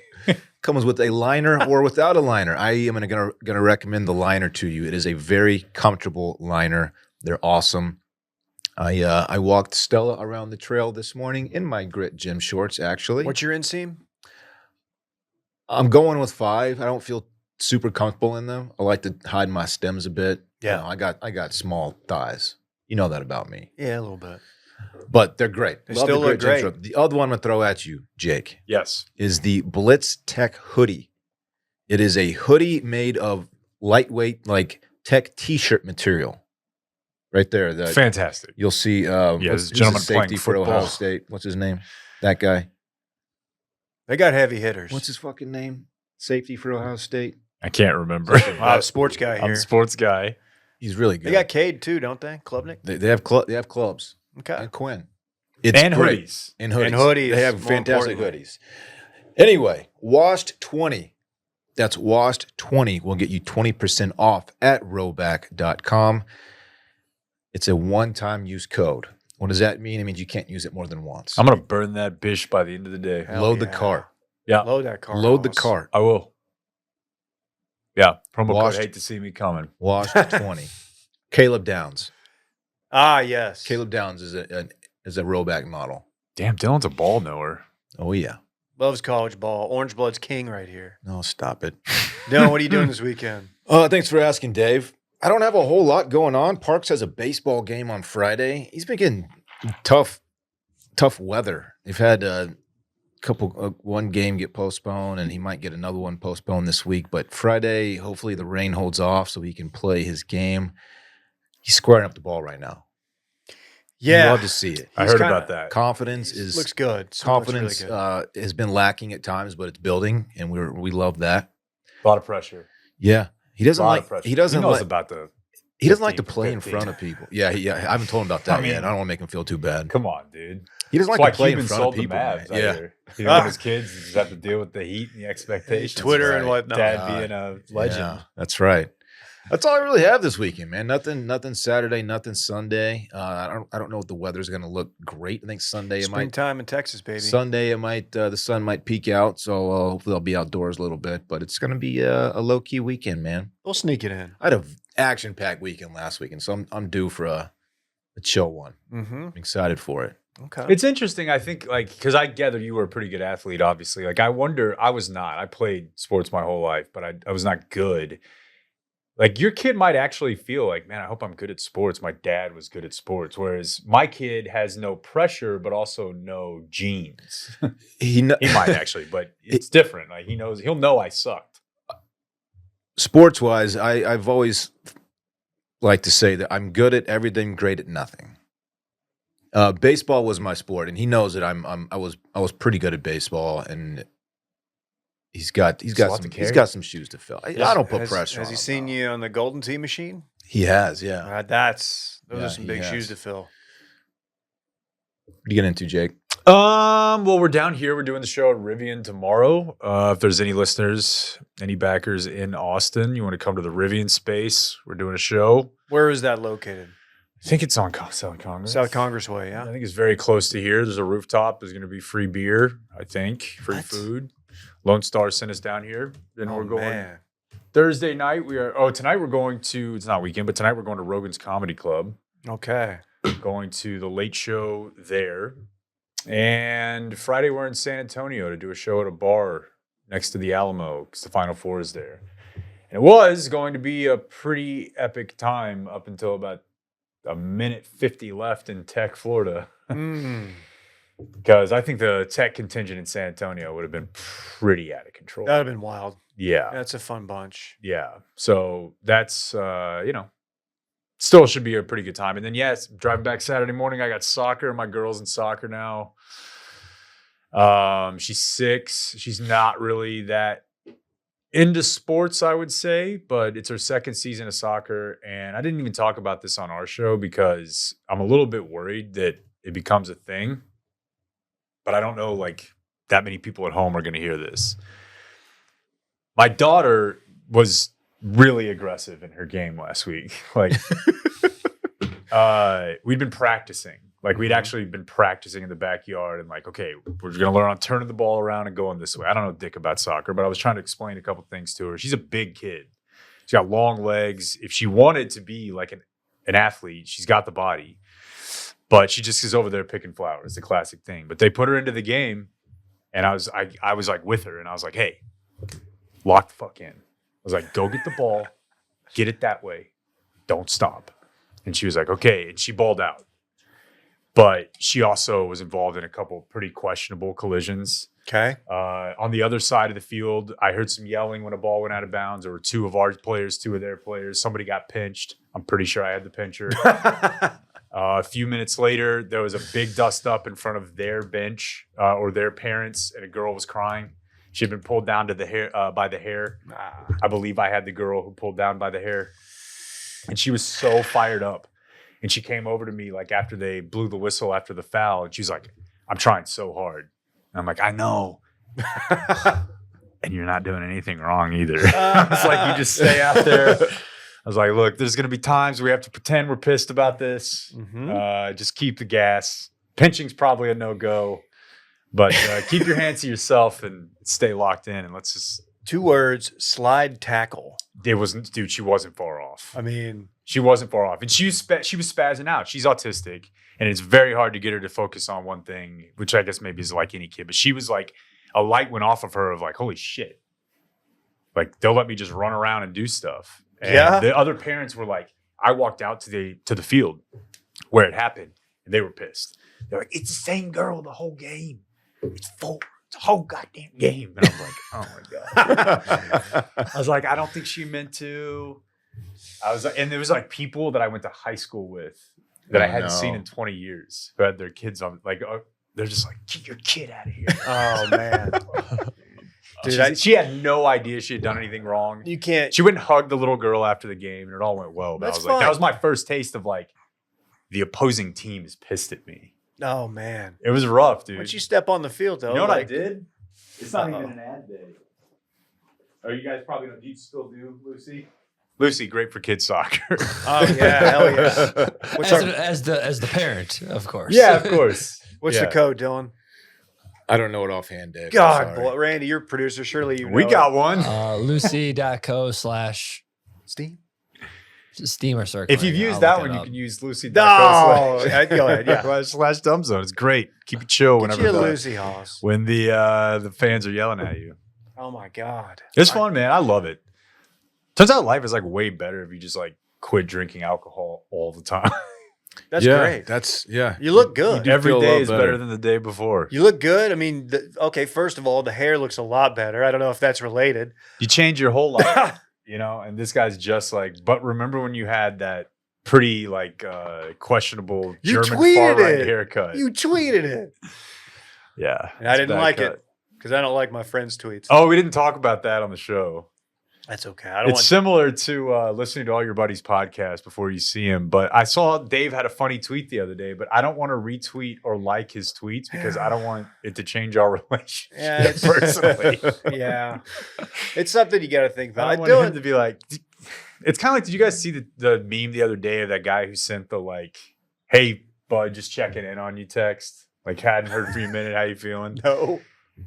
Comes with a liner or without a liner. I am gonna recommend the liner to you. It is a very comfortable liner. They're awesome. I walked Stella around the trail this morning in my Grit Gym shorts. Actually, What's your inseam? I'm going with 5. I don't feel super comfortable in them. I like to hide my stems a bit. Yeah. You know, I got small thighs. You know that about me. Yeah, a little bit. But they're great. They Love still the look Grit Gym great. short. The other one I'm gonna throw at you, Jake, Yes. is the Blitz Tech hoodie. It is a hoodie made of lightweight, like tech t-shirt material. Right there. Fantastic. You'll see. this who's the gentleman safety playing for Ohio football. State. What's his name? That guy. They got heavy hitters. What's his fucking name? Safety for Ohio State. I can't remember. Sports guy I'm here. the sports guy. He's really good. They got Cade too, don't they? Klubnik. They have clubs. Okay. And Quinn. It's And great. hoodies. And hoodies. And hoodies, They have more fantastic importantly. hoodies. Anyway, Washed 20. That's Washed 20 will get you 20% off at rowback.com. It's a one-time use code. What does that mean? It means you can't use it more than once. I'm going to burn that bish by the end of the day. Hell Load the yeah. cart. Yeah. Load that car. Load the Ross. cart. I will. Yeah. Promo Washed. code hate to see me coming. Washed 20. Caleb Downs. Ah, yes. Caleb Downs is a rollback model. Damn, Dylan's a ball knower. Oh, yeah. Loves college ball. Orange Blood's king right here. No, stop it. Dylan, what are you doing this weekend? Thanks for asking, Dave. I don't have a whole lot going on. Parks has a baseball game on Friday. He's been getting tough weather. They've had one game get postponed, and he might get another one postponed this week. But Friday, hopefully the rain holds off so he can play his game. He's squaring up the ball right now. Yeah. Love to see it. I heard about that. Confidence looks good. Confidence Looks really good. has been lacking at times, but it's building, and we love that. A lot of pressure. Yeah, he doesn't A lot like of pressure. he doesn't knows like about the. he doesn't like to 15 for play in 15. front of people. Yeah, I haven't told him about that I mean, yet. I don't want to make him feel too bad. Come on, dude. He doesn't That's like why to play in Cuban front of sold the people. Mavs. man. Yeah, He didn't want his kids to just have to deal with the heat and the expectations. Twitter of and whatnot. Dad being a legend. Yeah, that's right. That's all I really have this weekend, man. Nothing Saturday, nothing Sunday. I don't know if the weather's going to look great. I think Sunday it might. Springtime in Texas, baby. Sunday it might. The sun might peek out, so hopefully I'll be outdoors a little bit. But it's going to be a low key weekend, man. We'll sneak it in. I had an action packed weekend last weekend, so I'm due for a chill one. Mm-hmm. I'm excited for it. Okay. It's interesting, I think, like, because I gather you were a pretty good athlete, obviously. Like, I wonder, I was not. I played sports my whole life, but I was not good. Like, your kid might actually feel like, man, I hope I'm good at sports. My dad was good at sports. Whereas my kid has no pressure, but also no genes. He might actually, but it's different. Like, he'll know I sucked. Sports wise, I've always liked to say that I'm good at everything, great at nothing. Baseball was my sport, and he knows that I was pretty good at baseball, and he's got some shoes to fill. I don't put pressure on him. Has he seen you on the Golden Tee machine? He has, yeah. Those Yeah, are some he big has. shoes to fill. What are you getting into, Jake? Well, we're down here. We're doing the show at Rivian tomorrow. If there's any listeners, any backers in Austin, you want to come to the Rivian space, we're doing a show. Where is that located? I think it's on South Congress. South Congress Way, I yeah. think it's very close to here. There's a rooftop. There's going to be free beer, I think, free food. Lone Star sent us down here. Then we're going Man. Thursday night. Tonight we're going to, it's not weekend, but tonight we're going to Rogan's Comedy Club. Okay. Going to the late show there. And Friday we're in San Antonio to do a show at a bar next to the Alamo because the Final Four is there. And it was going to be a pretty epic time up until about a minute 50 left in Tech, Florida. Because I think the Tech contingent in San Antonio would have been pretty out of control. That would have been wild. Yeah. That's a fun bunch. Yeah. So that's, still should be a pretty good time. And then, yes, driving back Saturday morning, I got soccer. My girl's in soccer now. She's 6. She's not really that into sports, I would say, but it's her second season of soccer. And I didn't even talk about this on our show because I'm a little bit worried that it becomes a thing. But I don't know, like, that many people at home are going to hear this. My daughter was really aggressive in her game last week. Like, we'd been practicing. Like, we'd actually been practicing in the backyard and like, okay, we're going to learn on turning the ball around and going this way. I don't know dick about soccer, but I was trying to explain a couple things to her. She's a big kid. She's got long legs. If she wanted to be like an athlete, she's got the body. But she just is over there picking flowers, the classic thing. But they put her into the game, and I was like with her, and I was like, hey, lock the fuck in. I was like, go get the ball, get it that way, don't stop. And she was like, okay, and she balled out. But she also was involved in a couple pretty questionable collisions. Okay. On the other side of the field, I heard some yelling when a ball went out of bounds. There were 2 of our players, 2 of their players. Somebody got pinched. I'm pretty sure I had the pincher. A few minutes later, there was a big dust up in front of their bench or their parents, and a girl was crying. She had been pulled down to the hair by the hair. I believe I had the girl who pulled down by the hair, and she was so fired up. And she came over to me like after they blew the whistle after the foul, and she's like, "I'm trying so hard." And I'm like, "I know." And you're not doing anything wrong either. It's like you just stay out there. I was like, look, there's going to be times we have to pretend we're pissed about this. Just keep the gas. Pinching's probably a no-go. But keep your hands to yourself and stay locked in. And let's just 2 words, slide tackle. It wasn't, dude. She wasn't far off. I mean, She wasn't far off, and she was spazzing out. She's autistic, and it's very hard to get her to focus on one thing, which I guess maybe is like any kid. But she was like, a light went off of her of like, holy shit! Like they'll let me just run around and do stuff. And Yeah. the other parents were like, I walked out to the field where it happened, and they were pissed. They're like, it's the same girl the whole game. It's the whole goddamn game. And I'm like, oh my God. I was like, I don't think she meant to. I was like, and there was like people that I went to high school with that I hadn't seen in 20 years who had their kids on, like, they're just like, get your kid out of here. oh man. Dude, she had no idea she had done anything wrong. You can't. She went and hugged the little girl after the game, and it all went well. But That's I was like, fine. that was my first taste of like, the opposing team is pissed at me. Oh man. It was rough, dude. Once you step on the field, though, You know what I like, did? It's not Uh-oh. even an ad day. Are you guys probably do you still do Lucy? Lucy, great for kids soccer. Oh yeah, hell yeah. What's As the parent, of course. Yeah, of course. What's Yeah. the code, Dylan? I don't know it offhand, Dave. I'm God, sorry. boy, Randy, you're a producer. Surely you know We got it. one. Lucy.co/ Steam. Steam or circle. If you've used that one, you can use Lucy. No, go ahead. Yeah, slash dumb zone. It's great. Keep it chill get whenever you a the, Lucy Hoss. when the fans are yelling at you. Oh my God, It's fun, man. I love it. Turns out life is like way better if you just like quit drinking alcohol all the time. that's Yeah, great. That's yeah. You look good. do Every feel a day lot is better. better than the day before. You look good. I mean, okay. First of all, the hair looks a lot better. I don't know if that's related. You change your whole life, you know. And this guy's just like. But remember when you had that pretty like questionable You German tweeted far right it. haircut? You tweeted it, Yeah, and I it's a didn't bad like cut. it because I don't like my friends' tweets. Oh, we didn't talk about that on the show. That's okay. I don't It's want. similar to listening to all your buddies' podcasts before you see him. But I saw Dave had a funny tweet the other day, but I don't want to retweet or like his tweets because I don't want it to change our relationship Yeah, it's- personally. Yeah, it's something you got to think I about. don't want him Dylan, to be like, it's kind of like, did you guys see the meme the other day of that guy who sent the like, hey, bud, just checking in on you text? Like, hadn't heard from you a minute. How you feeling? no.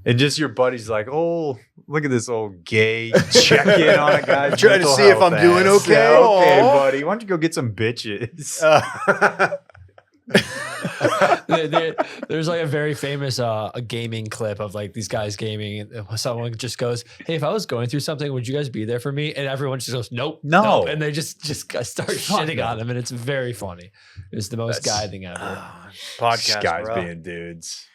And just your buddy's like, oh, look at this old gay check in on a guy's Trying to mental see if health I'm doing ass. okay. Yeah, okay, Aw. buddy. Why don't you go get some bitches? There's like a very famous a gaming clip of like these guys gaming, and someone just goes, "Hey, if I was going through something, would you guys be there for me?" And everyone just goes, "Nope, No. nope," and they just start shitting on him, and it's very funny. It's the most guy thing ever. Podcast, guys bro. being dudes.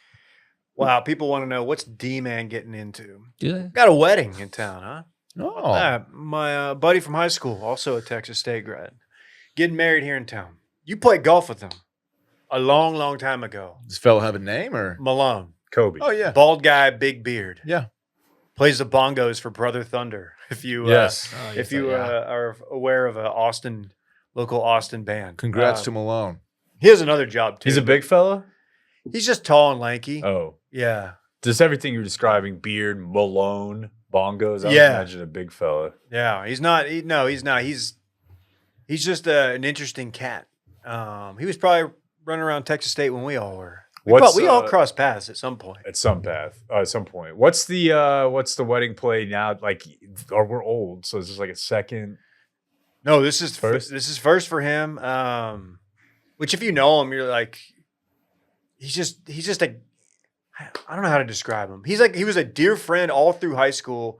Wow, people want to know what's D-Man getting into. Do they? Got a wedding in town, huh? Oh, My buddy from high school, also a Texas State grad, getting married here in town. You played golf with him a long, long time ago. does this fellow have a name or? Malone, Kobe. Oh yeah. bald guy, big beard. Yeah. Plays the bongos for Brother Thunder. If you, Yes. if you are aware of a local Austin band, Congrats to Malone. He has another job too. He's a big fella? He's just tall and lanky. Oh. Yeah. Just everything you're describing, beard, Malone, bongos. I would Yeah. imagine a big fella. Yeah, he's not. No, he's not. He's just an interesting cat. He was probably running around Texas State when we all were. We all crossed paths at some point. At some point. What's the wedding play now? Like, or we're old, so is this like a second? No, this is First? This is first for him. Which, if you know him, you're like, he's just a. I don't know how to describe him. He was a dear friend all through high school.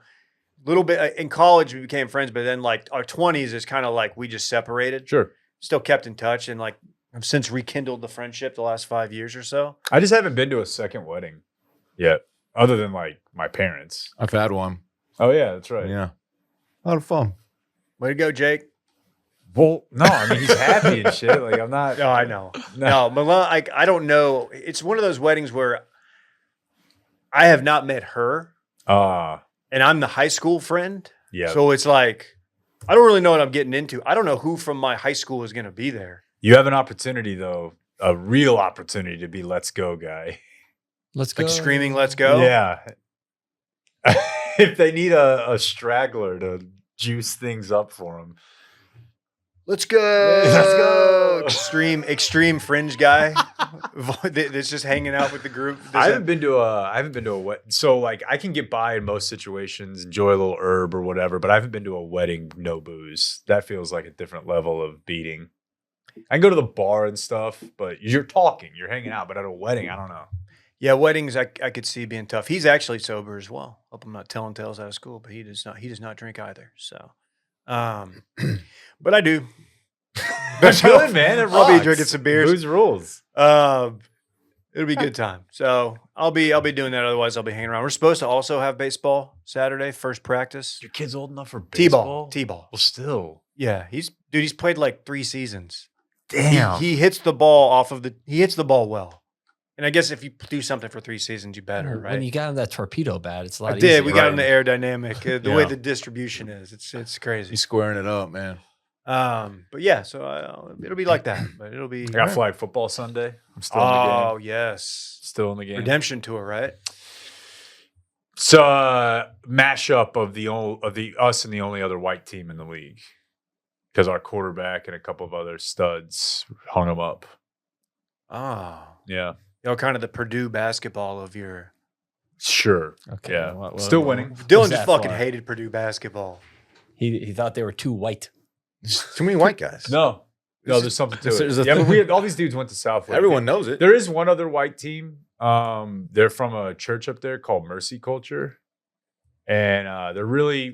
Little bit in college, we became friends, but then like our 20s is kind of like we just separated. Sure. Still kept in touch, and like I've since rekindled the friendship the last 5 years or so. I just haven't been to a second wedding yet, other than like my parents. I've had one. Oh yeah, that's right. Yeah. A lot of fun. Way to go, Jake. Well, no, I mean he's happy and shit. Like I'm not. No, I know. No, Malone, I don't know. It's one of those weddings where I have not met her, and I'm the high school friend. Yeah. So it's like, I don't really know what I'm getting into. I don't know who from my high school is going to be there. You have an opportunity though, a real opportunity to be let's go guy. Let's go. Like screaming, let's go. Yeah. If they need a straggler to juice things up for them. Let's go. Extreme fringe guy that's just hanging out with the group. I haven't been to a wedding. So like I can get by in most situations, enjoy a little herb or whatever, but I haven't been to a wedding, no booze. That feels like a different level of beating. I can go to the bar and stuff, but you're talking, you're hanging out, but at a wedding, I don't know. Yeah, weddings I could see being tough. He's actually sober as well. Hope I'm not telling tales out of school, but he does not drink either. So but I do. That's good, man. It I'll be rocks. drinking some beers. Booze rules. It'll be a good time. So I'll be doing that. Otherwise, I'll be hanging around. We're supposed to also have baseball Saturday, first practice. Your kid's old enough for baseball? T-ball. Well, still. Yeah, he's played like 3 seasons. Damn. He hits the ball he hits the ball well. And I guess if you do something for 3 seasons, you better, right? When you got him that torpedo bat, it's a lot I easier. did. We got him the aerodynamic, the way Yeah. the distribution is. It's crazy. He's squaring it up, man. But yeah, so it'll be like that. But it'll be. I got flag football Sunday. I'm still in the game. Oh yes, Still in the game. redemption tour, right? So mashup of the us and the only other white team in the league, because our quarterback and a couple of other studs hung them up. Oh, Yeah, kind of the Purdue basketball of your. sure. Okay. Yeah, still winning. Dylan just that fucking far? hated Purdue basketball. He thought they were too white. Too many white guys. No, there's something to there's it. a Yeah, but all these dudes went to Southwood. Everyone knows it. There is one other white team. They're from a church up there called Mercy Culture, and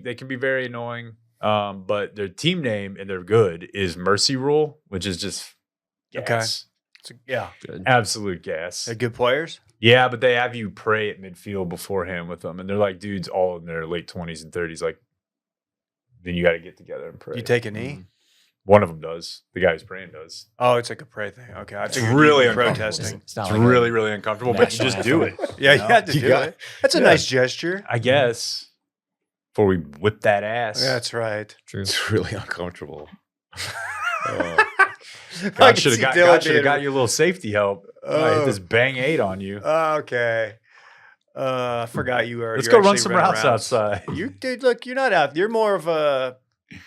they can be very annoying. But their team name, and they're good, is Mercy Rule, which is just gas. Yeah, Good. Absolute gas. they're good players. Yeah, but they have you pray at midfield beforehand with them, and they're like dudes all in their late 20s and 30s. Like, then you got to get together and pray. You take a knee. One of them does. The guy who's praying does. Oh, it's like a pray thing. Okay, I It's figured really you'd be uncomfortable. protesting. It's not It's like really, really uncomfortable, but you national just do it. Yeah, you have to You do got it. That's a Yeah. nice gesture. I guess. Before we whip that ass. That's right. True. It's really uncomfortable. God should have got you a little safety help. I hit this bang 8 on you. Okay. I forgot you were. Let's you're go run actually some running routes routes. outside. Dude, look, you're not out. You're more of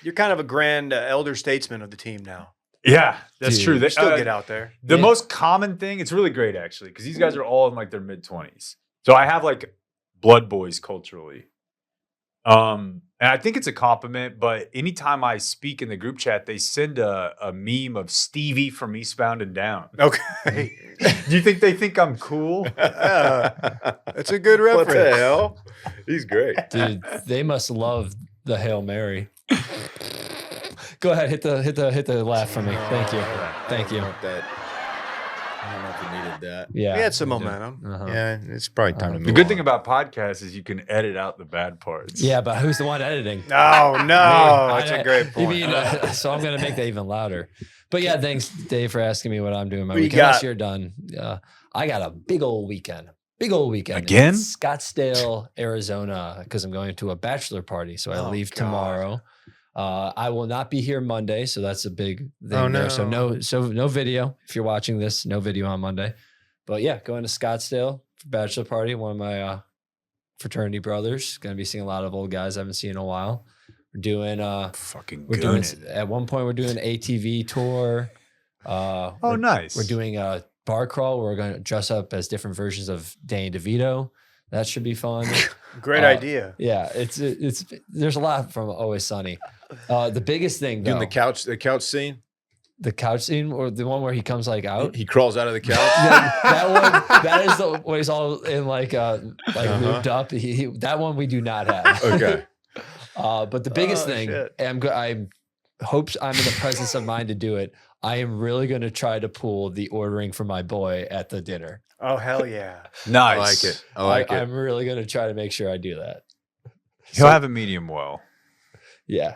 you're kind of a grand elder statesman of the team now. Yeah, that's Dude, true. You They still get out there. The Yeah. most common thing, it's really great actually, because these guys are all in like their mid-20s. So I have like blood boys culturally. And I think it's a compliment, but anytime I speak in the group chat, they send a meme of Stevie from Eastbound and Down. Okay. Do you think they think I'm cool? That's a good reference. What the hell? He's great. Dude, they must love the Hail Mary. Go ahead, hit the laugh for me. Thank you. Thank you. I don't know if you needed that. Yeah. We had some we did. momentum. Uh-huh. Yeah, it's probably time to move The good on. thing about podcasts is you can edit out the bad parts. Yeah, but who's the one editing? No, Me. that's a great You point. mean, so I'm going to make that even louder. But yeah, thanks, Dave, for asking me what I'm doing my What you weekend. Unless got? you're done. I got a big old weekend. Big old weekend. Again? In Scottsdale, Arizona, because I'm going to a bachelor party. So I Oh, leave God. tomorrow. I will not be here Monday, so that's a big thing Oh, there. no. So no video. If you're watching this, no video on Monday. But yeah, going to Scottsdale for bachelor party. One of my fraternity brothers. Going to be seeing a lot of old guys I haven't seen in a while. We're doing Fucking we're good. doing at one point we're doing an ATV tour. Oh, nice. We're doing a bar crawl. We're going to dress up as different versions of Danny DeVito. That should be fun. Great idea. Yeah, it's there's a lot from Always Sunny. The biggest thing though, Doing the couch scene. the couch scene or the one where he comes like out. He crawls out of the couch. That one, that is the where he's all in like lubed up. That one we do not have. Okay. But the biggest thing, shit. I'm hopes I'm in the presence of mind to do it. I am really going to try to pull the ordering for my boy at the dinner. Oh, hell yeah. Nice. I like it. I like it. I'm really going to try to make sure I do that. He'll have a medium well. Yeah.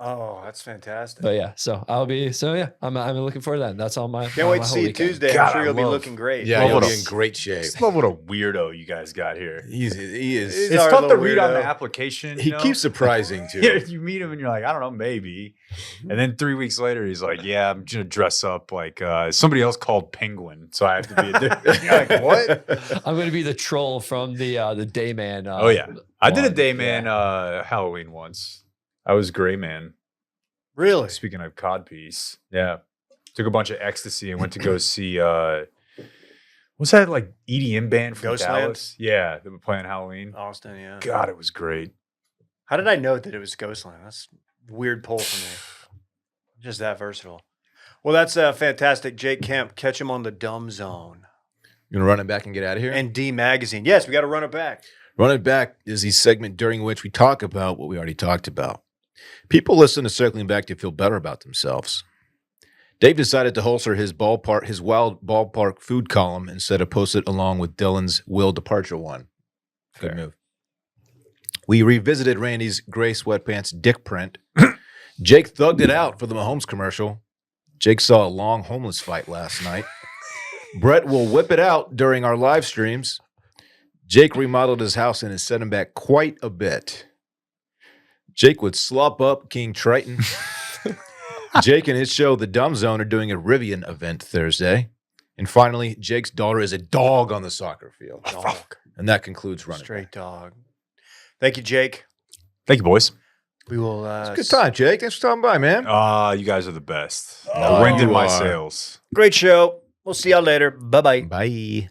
Oh, that's fantastic. But yeah, so I'm looking forward to that. That's all my Can't wait my to whole see you weekend. Tuesday. God, I'm sure I you'll be love- looking great. Yeah, Love he'll what be a- in great shape. Just love what a weirdo you guys got here. He is. He's It's our tough to little read on the weirdo. application. He you know? keeps surprising too. Yeah, you meet him and you're like, I don't know, maybe. And then 3 weeks later, he's like, yeah, I'm gonna dress up like somebody else called Penguin, so I have to be a different. You're like, what? I'm going to be the troll from the Dayman. Oh yeah, I did a one. day man Halloween once. I was Gray Man. Really? Speaking of codpiece, yeah. Took a bunch of ecstasy and went to go see what's that like EDM band from Ghostland? Dallas? Yeah, they were playing Halloween. Austin, yeah. God, it was great. How did I know that it was Ghostland? That's a weird pull for me. Just that versatile. Well, that's fantastic. Jake Kemp, catch him on the Dumb Zone. You gonna run it back and get out of here? And D Magazine. Yes, we got to run it back. Run It Back is the segment during which we talk about what we already talked about. People listen to Circling Back to feel better about themselves. Dave decided to holster his wild ballpark food column instead of post it along with Dylan's Will Departure one. Good move. We revisited Randy's gray sweatpants dick print. Jake thugged it out for the Mahomes commercial. Jake saw a long homeless fight last night. Brett will whip it out during our live streams. Jake remodeled his house and is setting back quite a bit. Jake would slop up King Triton. Jake and his show, The Dumb Zone, are doing a Rivian event Thursday. And finally, Jake's daughter is a dog on the soccer field. Dog. And that concludes Run It Straight Back. dog. Thank you, Jake. Thank you, boys. We will. It's a good time, Jake. Thanks for stopping by, man. You guys are the best. Oh, The wind in you my are. sails. Great show. We'll see y'all later. Bye-bye. Bye.